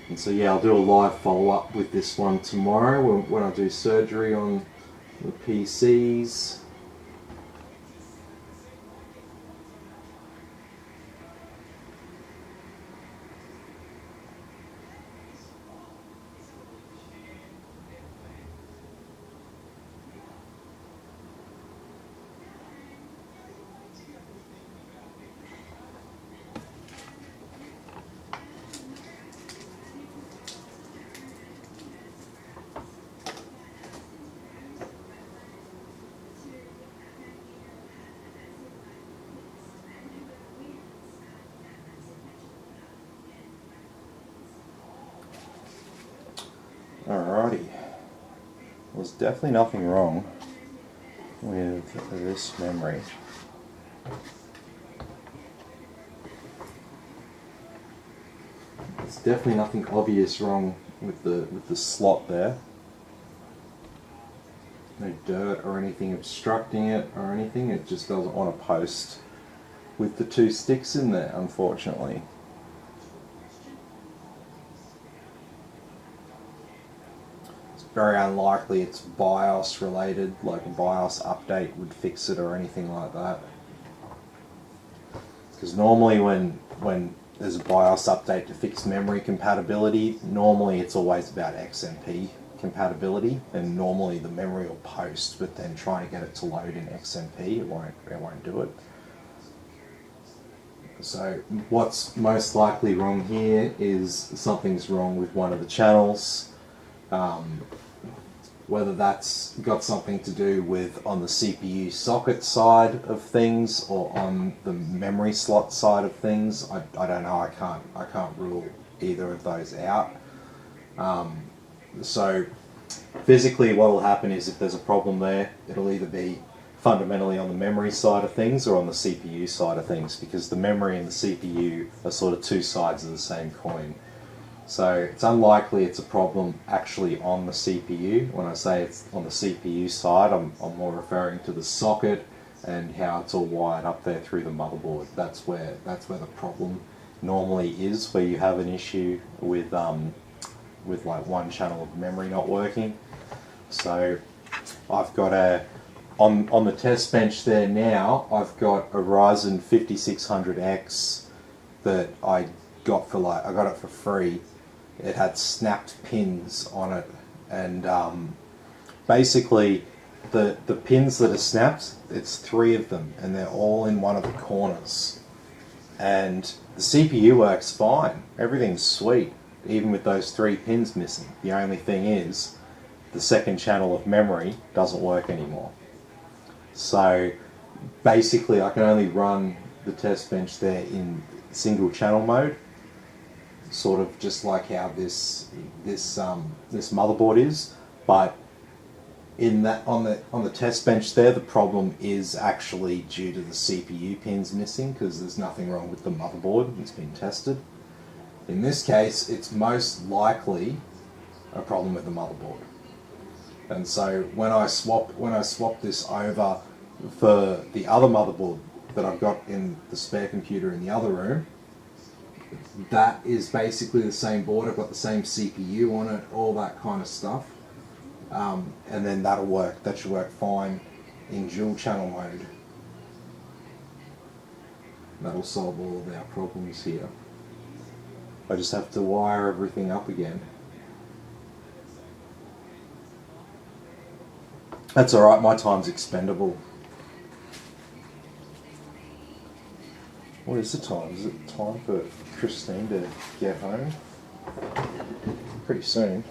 And so yeah, I'll do a live follow-up with this one tomorrow when I do surgery on the PCs. Alrighty, there's definitely nothing wrong with this memory. There's definitely nothing obvious wrong with the slot there. No dirt or anything obstructing it or anything. It just doesn't want to post with the two sticks in there, unfortunately. Very unlikely it's BIOS related, like a BIOS update would fix it or anything like that. Because normally when there's a BIOS update to fix memory compatibility, normally it's always about XMP compatibility, and normally the memory will post, but then trying to get it to load in XMP, it won't do it. So what's most likely wrong here is something's wrong with one of the channels. Whether that's got something to do with on the CPU socket side of things or on the memory slot side of things, I don't know. I can't rule either of those out. So physically, what will happen is if there's a problem there, it'll either be fundamentally on the memory side of things or on the CPU side of things, because the memory and the CPU are sort of two sides of the same coin. So it's unlikely it's a problem actually on the CPU. When I say it's on the CPU side, I'm more referring to the socket and how it's all wired up there through the motherboard. That's where the problem normally is, where you have an issue with like one channel of memory not working. So I've got on the test bench there now, I've got a Ryzen 5600X that I got it for free. It had snapped pins on it, and basically the pins that are snapped, it's 3 of them, and they're all in one of the corners. And the CPU works fine, everything's sweet, even with those 3 pins missing. The only thing is, the second channel of memory doesn't work anymore. So basically I can only run the test bench there in single channel mode, sort of just like how this motherboard is, but in that on the test bench there, the problem is actually due to the CPU pins missing, because there's nothing wrong with the motherboard. It's been tested. In this case, it's most likely a problem with the motherboard. And so when I swap this over for the other motherboard that I've got in the spare computer in the other room, that is basically the same board. I've got the same CPU on it, all that kind of stuff, and then that'll work. That should work fine in dual channel mode. That'll solve all of our problems here. I just have to wire everything up again. That's alright, my time's expendable. What is the time? Is it time for Christine to get home? Pretty soon.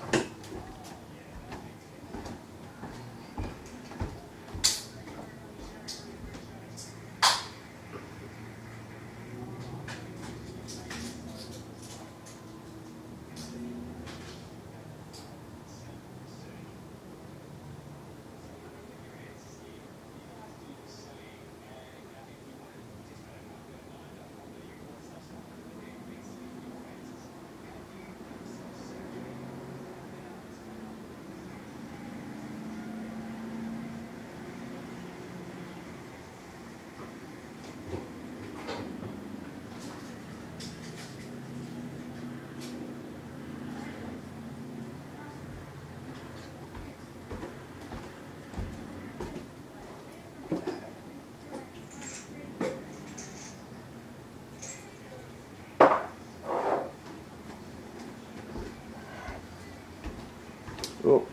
Oh.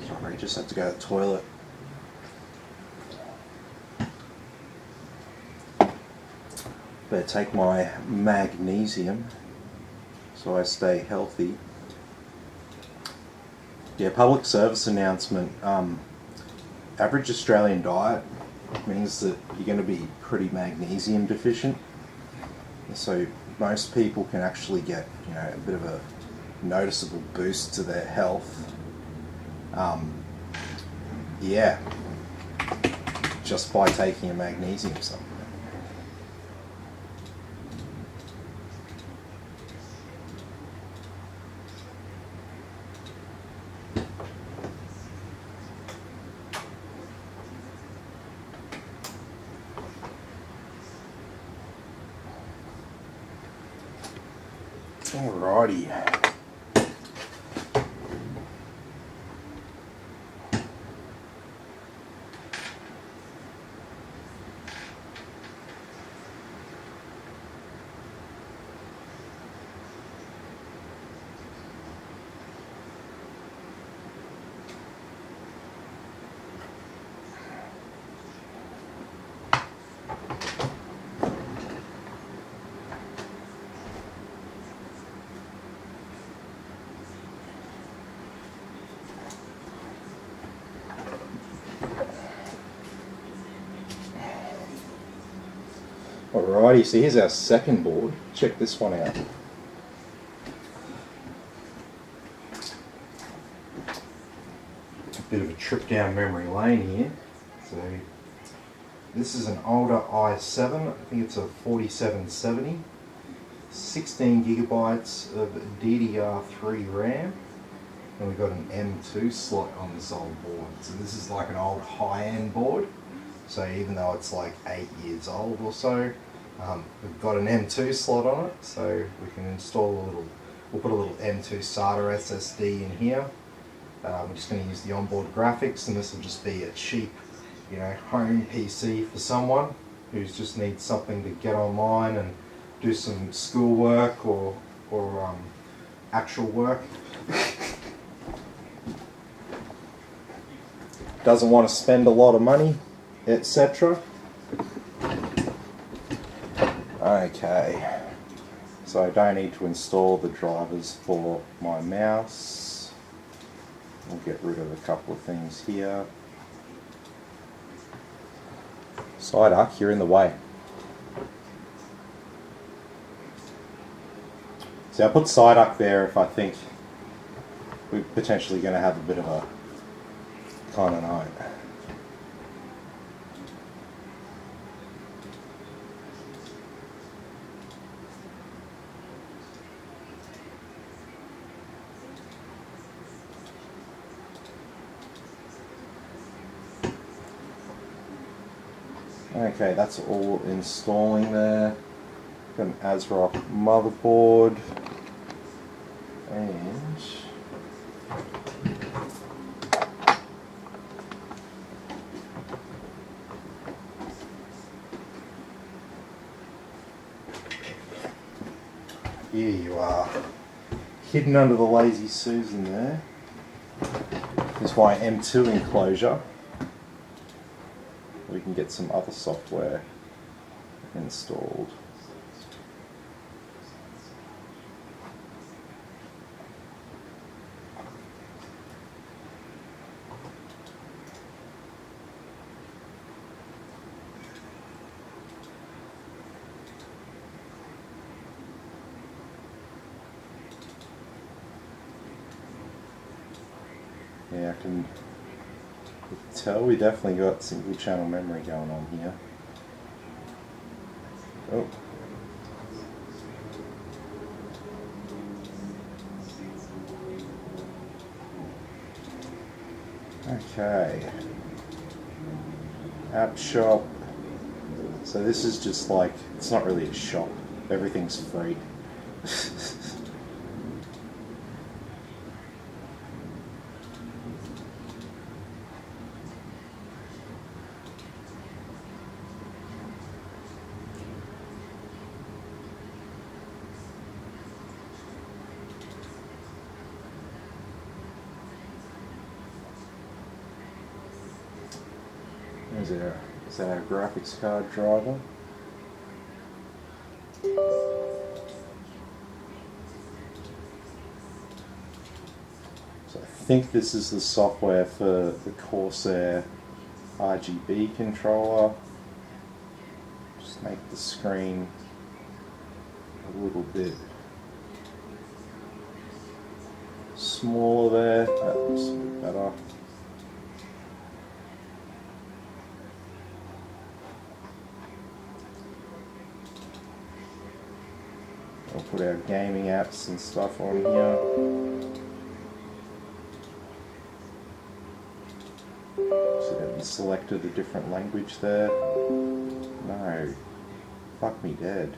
Sorry, just had to go to the toilet. Better take my magnesium so I stay healthy. Yeah, public service announcement. Average Australian diet means that you're going to be pretty magnesium deficient. So most people can actually get, a bit of a noticeable boost to their health. Just by taking a magnesium supplement. Alrighty. Alrighty, so here's our second board. Check this one out. A bit of a trip down memory lane here. So this is an older i7, I think it's a 4770. 16 gigabytes of DDR3 RAM. And we've got an M2 slot on this old board. So this is like an old high-end board. So even though it's like 8 years old or so, we've got an M2 slot on it, so we can install we'll put a little M2 SATA SSD in here. We're just going to use the onboard graphics, and this will just be a cheap, home PC for someone who just needs something to get online and do some schoolwork or actual work. Doesn't want to spend a lot of money, etc. Okay, so I don't need to install the drivers for my mouse. We'll get rid of a couple of things here. Psyduck, you're in the way. So I put Psyduck there if I think we're potentially going to have a bit of a kind of night. Okay, that's all installing there. Got an ASRock motherboard and here you are, hidden under the Lazy Susan there. This is my M2 enclosure. We can get some other software installed. Yeah, I can tell we definitely got single channel memory going on here. Oh. Okay. App shop. So this is just like, it's not really a shop. Everything's free. Is our graphics card driver. So I think this is the software for the Corsair RGB controller. Just make the screen a little bit smaller there. That looks a bit better. We'll put our gaming apps and stuff on here. So that we selected a different language there. No. Fuck me dead.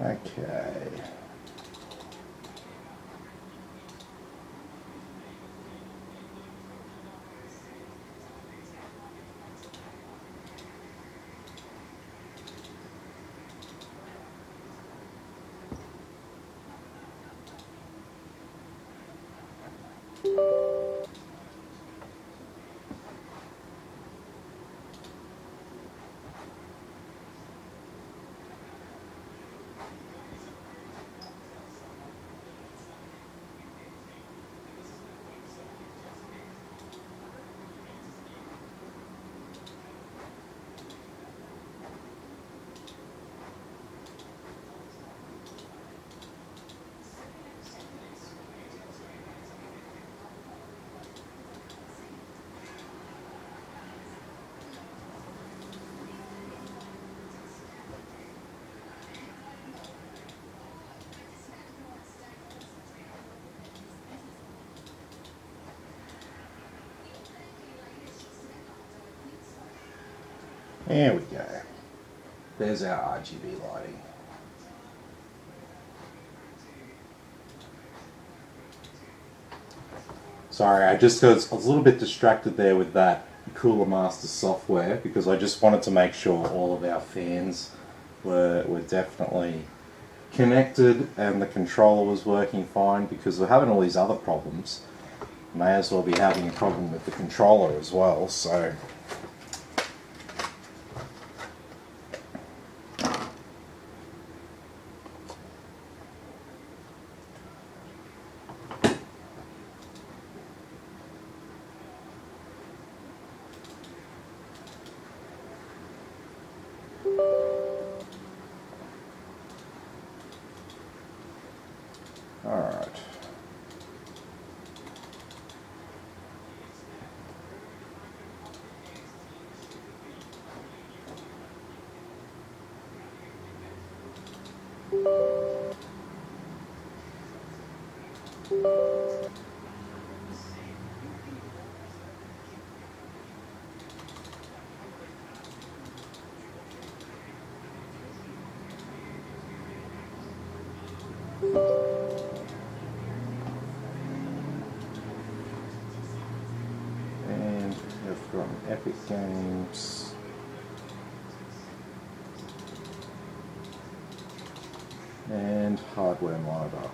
Okay. There we go. There's our RGB lighting. Sorry, I was a little bit distracted there with that Cooler Master software because I just wanted to make sure all of our fans were definitely connected and the controller was working fine, because we're having all these other problems. May as well be having a problem with the controller as well, so. Alright. And we've got Epic Games. And hardware monitor.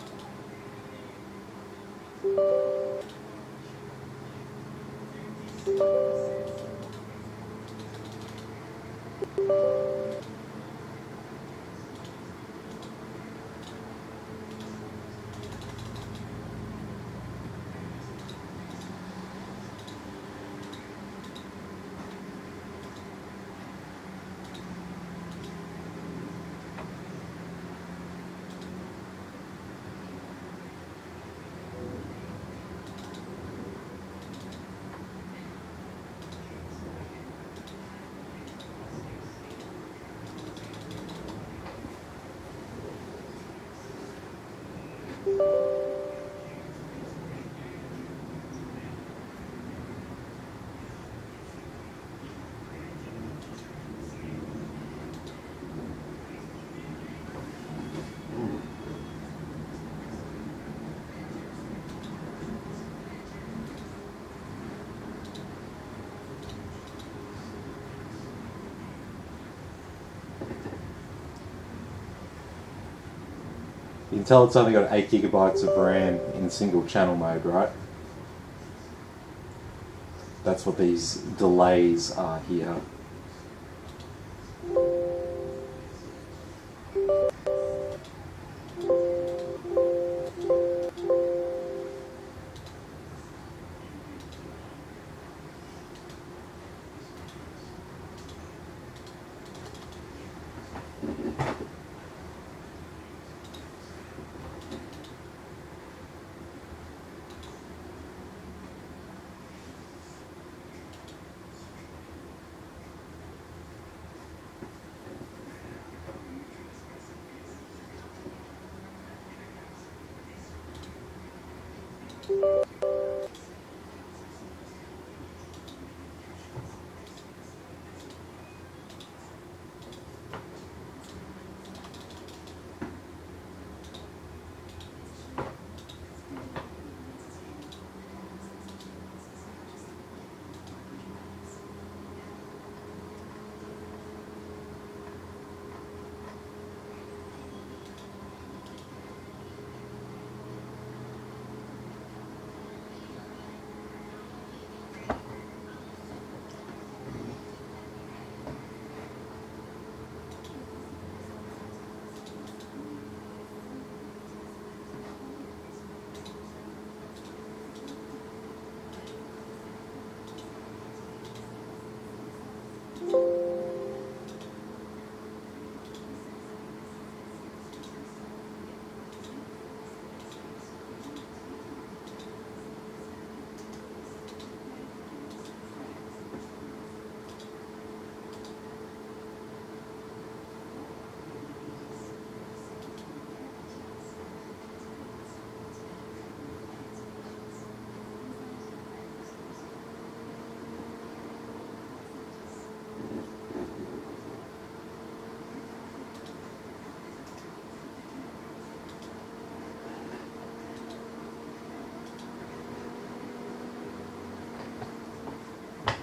You can tell it's only got 8 gigabytes of RAM in single channel mode, right? That's what these delays are here.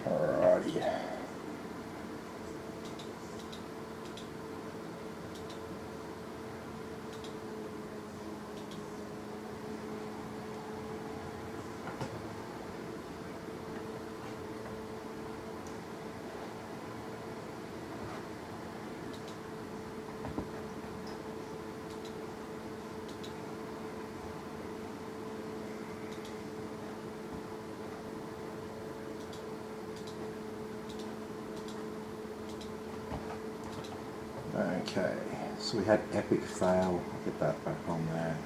Alrighty. Okay, so we had epic fail. I'll get that back on there.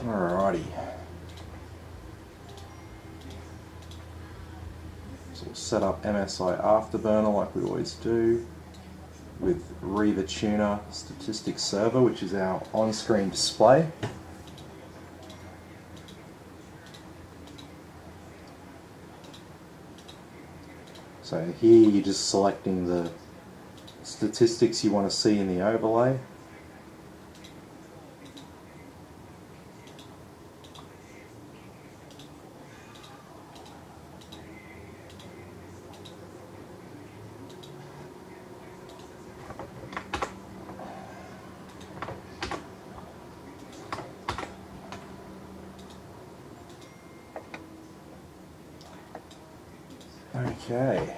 Alrighty. So we'll set up MSI Afterburner like we always do with Rgb Tuner Statistics Server, which is our on-screen display. So here you're just selecting the statistics you want to see in the overlay. Okay,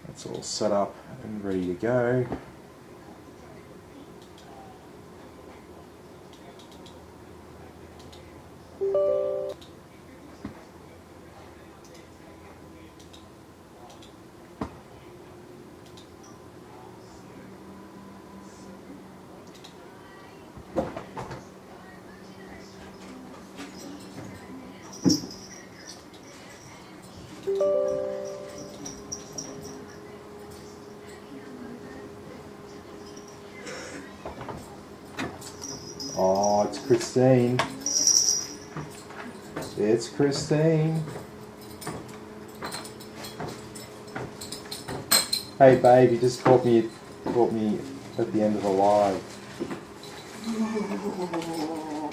that's all set up and ready to go. Oh, it's Christine. It's Christine. Hey babe, you just caught me at the end of the live.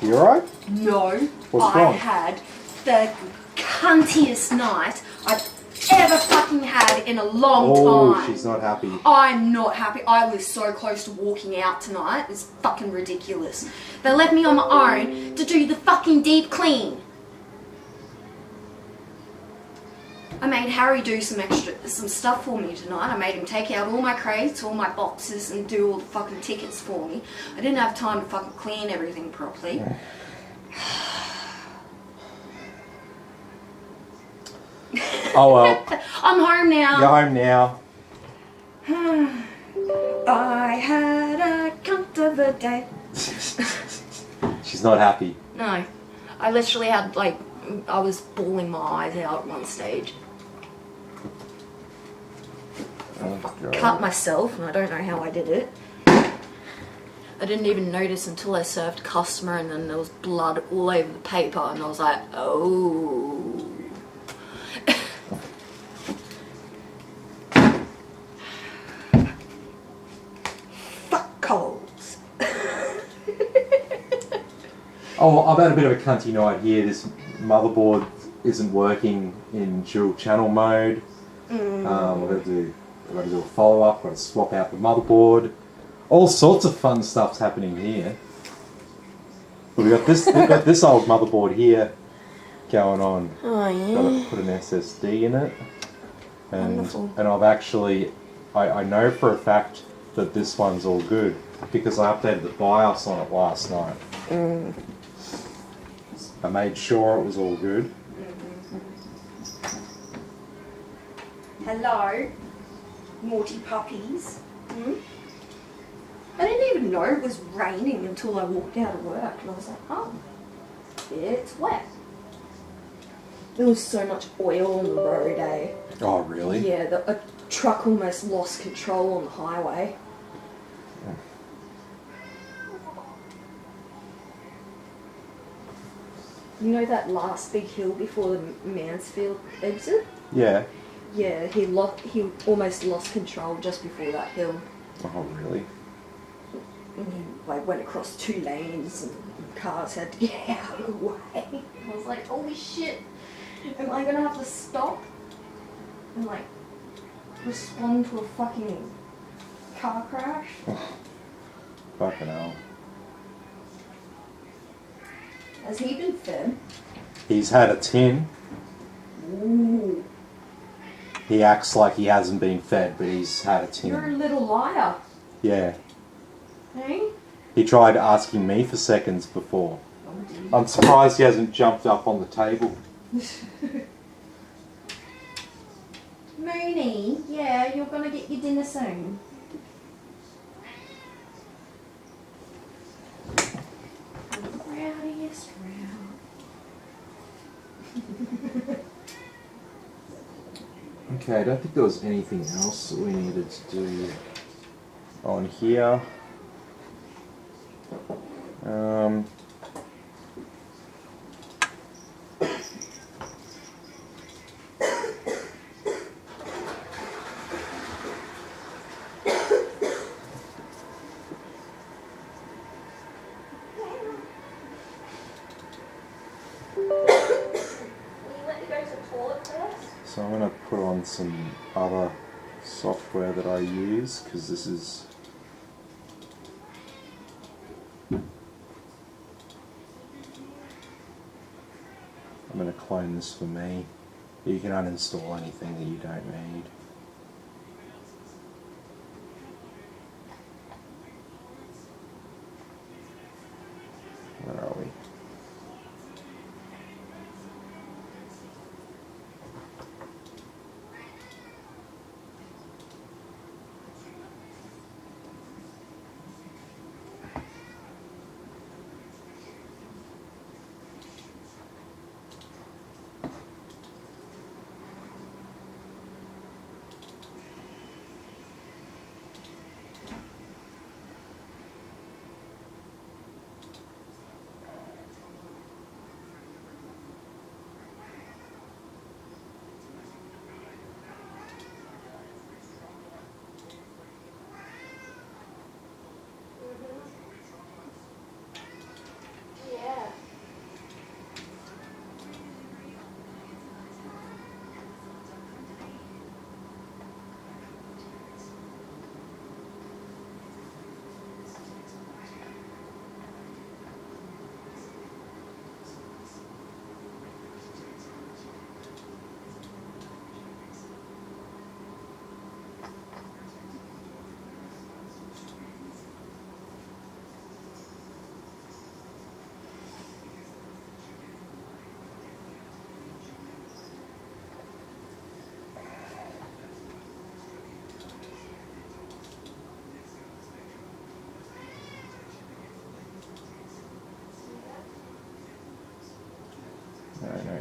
You alright? No. What's wrong? I had the cuntiest night I've ever fucking had in a long time. Oh, she's not happy. I'm not happy. I was so close to walking out tonight. It's fucking ridiculous. They left me on my own to do the fucking deep clean. I made Harry do some stuff for me tonight. I made him take out all my crates, all my boxes, and do all the fucking tickets for me. I didn't have time to fucking clean everything properly. Oh well. I'm home now. You're home now. I had a cunt of a day. She's not happy. No. I literally had, like, I was bawling my eyes out at one stage. Oh, Cut myself, and I don't know how I did it. I didn't even notice until I served a customer, and then there was blood all over the paper, and I was like, oh. Fuck colds. Oh, I've had a bit of a cunty night here. This motherboard isn't working in dual channel mode. I've got to do a follow-up. I've got to swap out the motherboard. All sorts of fun stuff's happening here. But we've got this old motherboard here going on. Oh yeah. Got to put an SSD in it. Wonderful. And I've actually, I know for a fact that this one's all good because I updated the BIOS on it last night. I made sure it was all good. Hello, naughty puppies. I didn't even know it was raining until I walked out of work, and I was like, oh, it's wet. There was so much oil on the road, eh? Oh, really? Yeah, a truck almost lost control on the highway. You know that last big hill before the Mansfield exit? Yeah. Yeah, he almost lost control just before that hill. Oh, really? And he went across 2 lanes and cars had to get out of the way. I was like, holy shit, am I gonna have to stop and respond to a fucking car crash? Fucking hell. Has he been fed? He's had a tin. Ooh. He acts like he hasn't been fed, but he's had a tin. You're a little liar. Yeah. Hey? He tried asking me for seconds before. Oh, dear. I'm surprised he hasn't jumped up on the table. Mooney, yeah, you're gonna get your dinner soon. Rowdiest Okay, I don't think there was anything else that we needed to do on here. So I'm going to put on some other software that I use because this is I'm going to clone this for me. You can uninstall anything that you don't need. Where are we?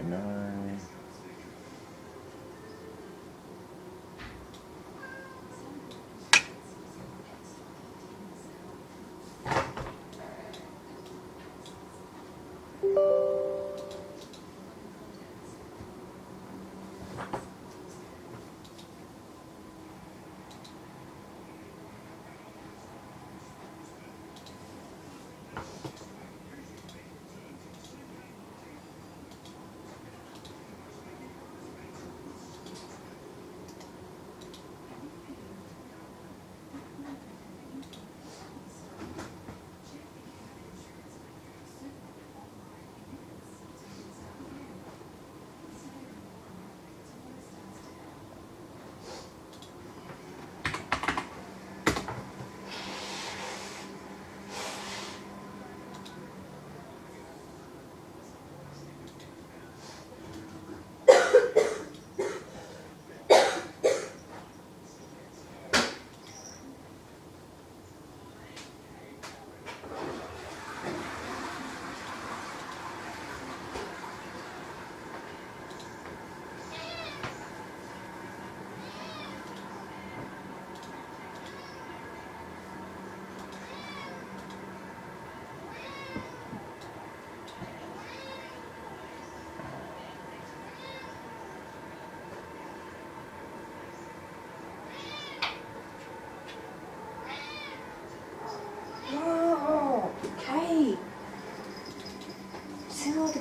No.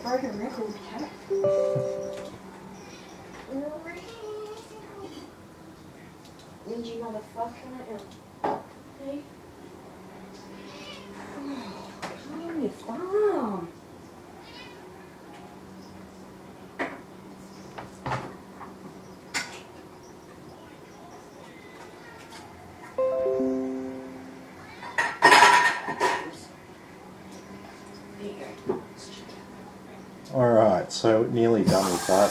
Broken record, cat. Need you motherfucker. Hey. Calm your farm. Alright, so nearly done with that.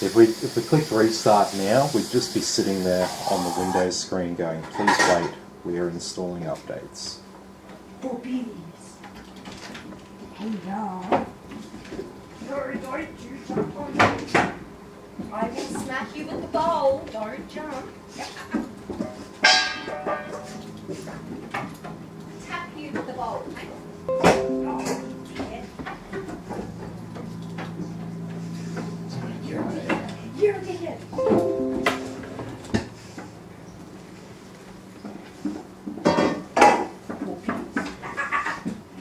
If we click restart now, we'd just be sitting there on the Windows screen going, please wait, we are installing updates. Boobies. Hey y'all. Sorry, do something. I will smack you with the bowl. Don't jump. Tap you with the bowl. Oh, dear. You're an idiot.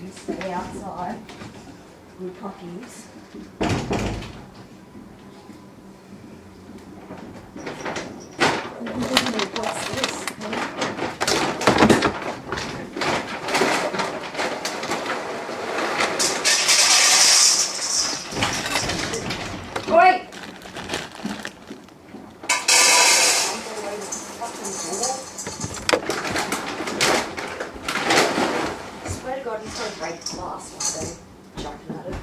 You stay outside. Good puppies. What's this? Wait! I swear to God, he's going to break the glass one day, jumping at it.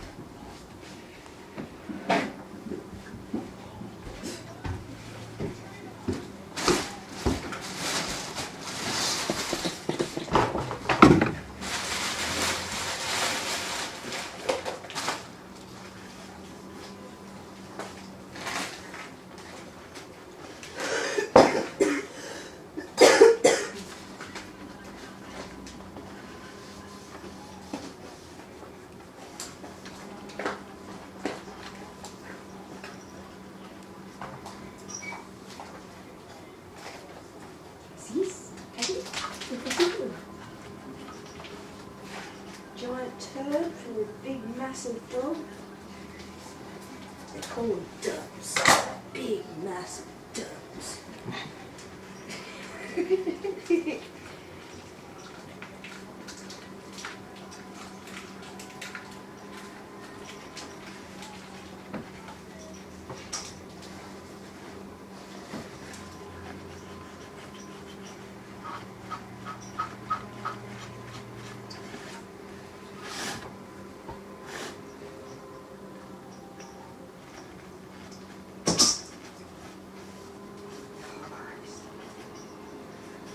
Giant turd for a big massive dog. They call them dubs. Big massive dubs.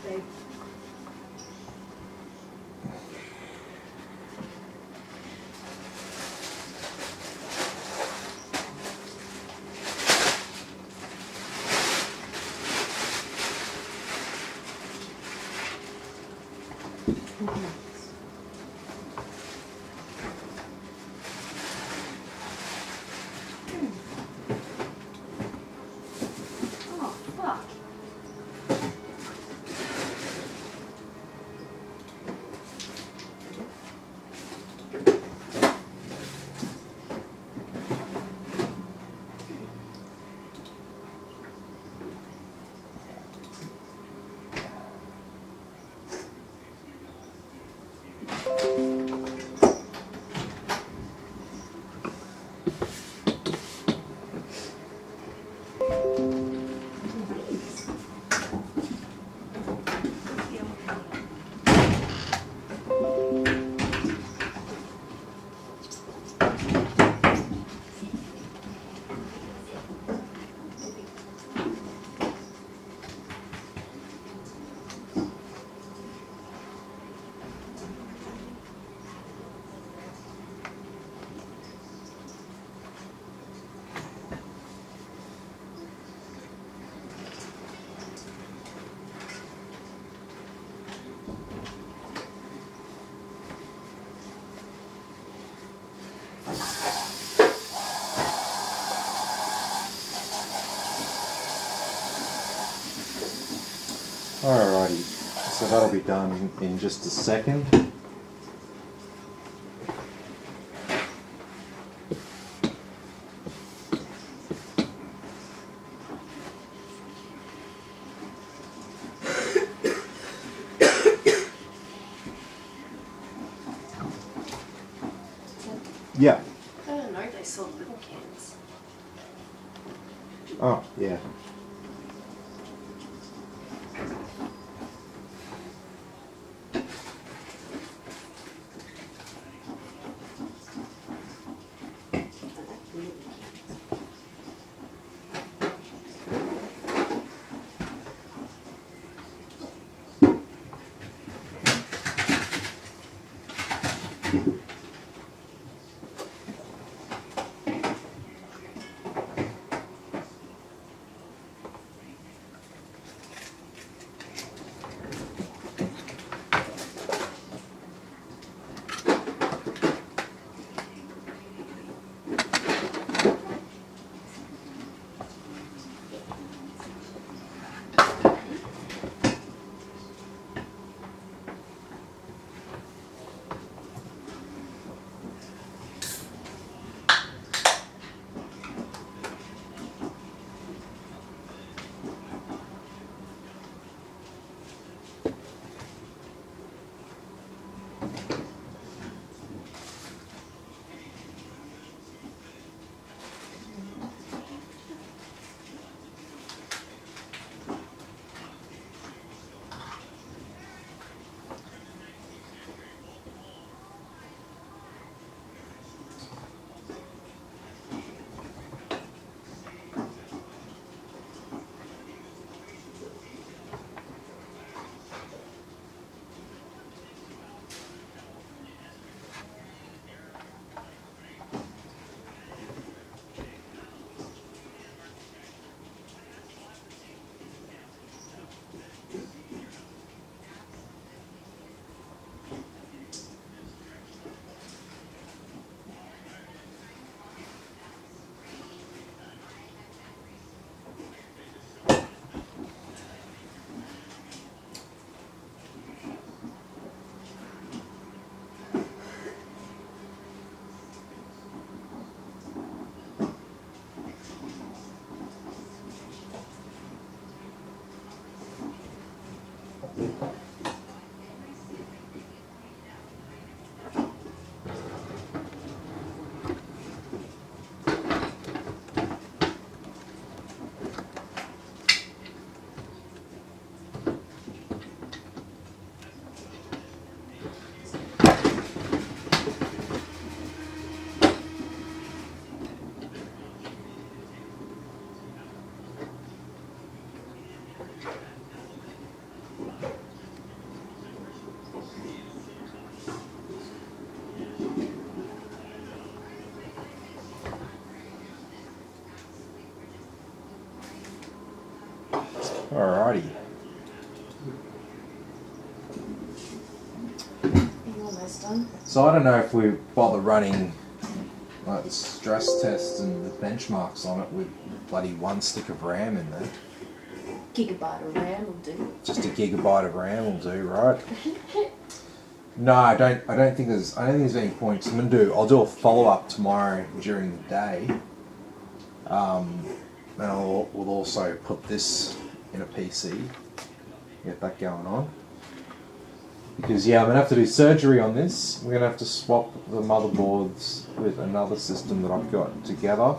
They Oh, fuck. Alrighty, so that'll be done in just a second. Yeah. I don't know, they sold little cans. Oh, yeah. Alrighty. I'm almost done. So I don't know if we bother running like the stress test and the benchmarks on it with bloody 1 stick of RAM in there. Gigabyte of RAM will do. Just a gigabyte of RAM will do, right? No, I don't think there's any point. I'll do a follow up tomorrow during the day. And we'll also put this in a PC. Get that going on. Because yeah, I'm gonna have to do surgery on this. We're gonna have to swap the motherboards with another system that I've got together.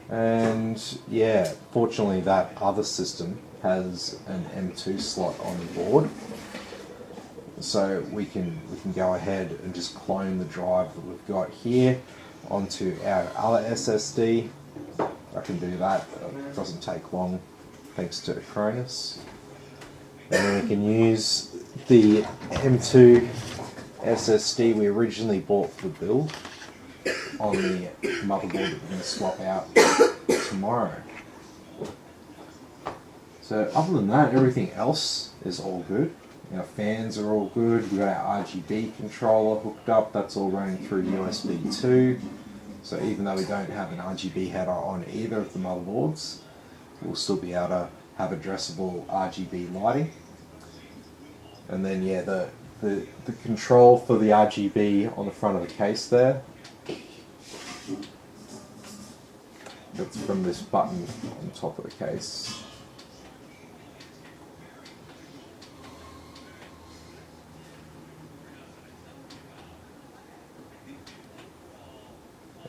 And yeah, fortunately that other system has an M2 slot on the board. So we can go ahead and just clone the drive that we've got here onto our other SSD. I can do that. It doesn't take long, thanks to Cronus. And then we can use the M2 SSD we originally bought for the build on the motherboard that we're going to swap out tomorrow. So other than that, everything else is all good. Our fans are all good. We've got our RGB controller hooked up. That's all running through USB 2. So even though we don't have an RGB header on either of the motherboards, we'll still be able to have addressable RGB lighting. And then yeah, the control for the RGB on the front of the case there, that's from this button on top of the case.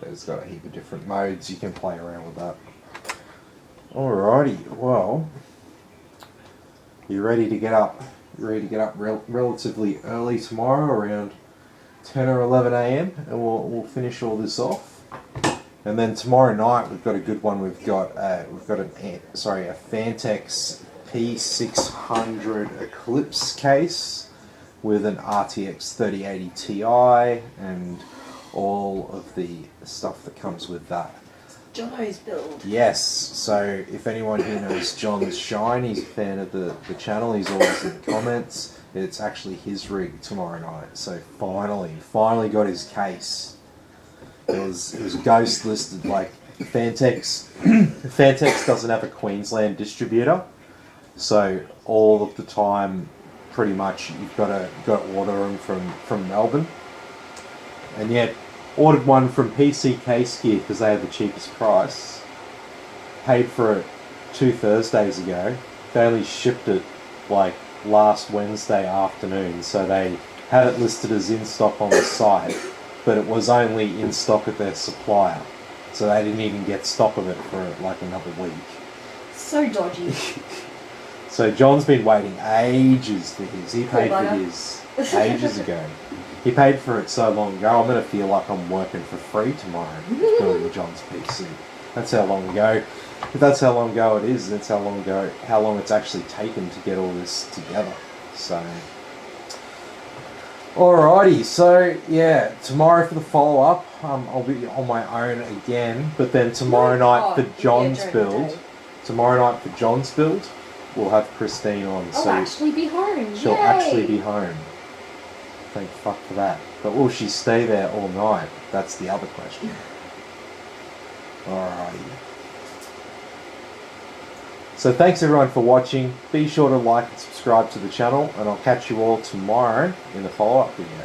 It's got a heap of different modes, you can play around with that. Alrighty, well, you ready to get up? You ready to get up relatively early tomorrow, around 10 or 11 a.m, and we'll finish all this off. And then tomorrow night we've got a good one. We've got a Fantex P600 Eclipse case with an RTX 3080 Ti and all of the stuff that comes with that. Jono's build. Yes, so if anyone here knows John's Shine, he's a fan of the channel, he's always in the comments. It's actually his rig tomorrow night, so finally got his case. It was ghost listed, like Fantex. Fantex doesn't have a Queensland distributor, so all of the time, pretty much you've got to order them from Melbourne. And yet, ordered one from PC Case Gear because they had the cheapest price. Paid for it 2 Thursdays ago. They only shipped it like last Wednesday afternoon, so they had it listed as in stock on the site, but it was only in stock at their supplier. So they didn't even get stock of it for like another week. So dodgy. So John's been waiting ages for his. He paid for his ages ago. He paid for it so long ago, I'm going to feel like I'm working for free tomorrow building John's PC. That's how long ago. If that's how long ago it is, that's how long it's actually taken to get all this together. So, alrighty. So yeah, tomorrow for the follow up, I'll be on my own again. But then tomorrow night for John's build, we'll have Christine on. I'll actually be home. She'll actually be home. Thank fuck for that. But will she stay there all night? That's the other question. Alrighty. So thanks everyone for watching. Be sure to like and subscribe to the channel, and I'll catch you all tomorrow in the follow-up video.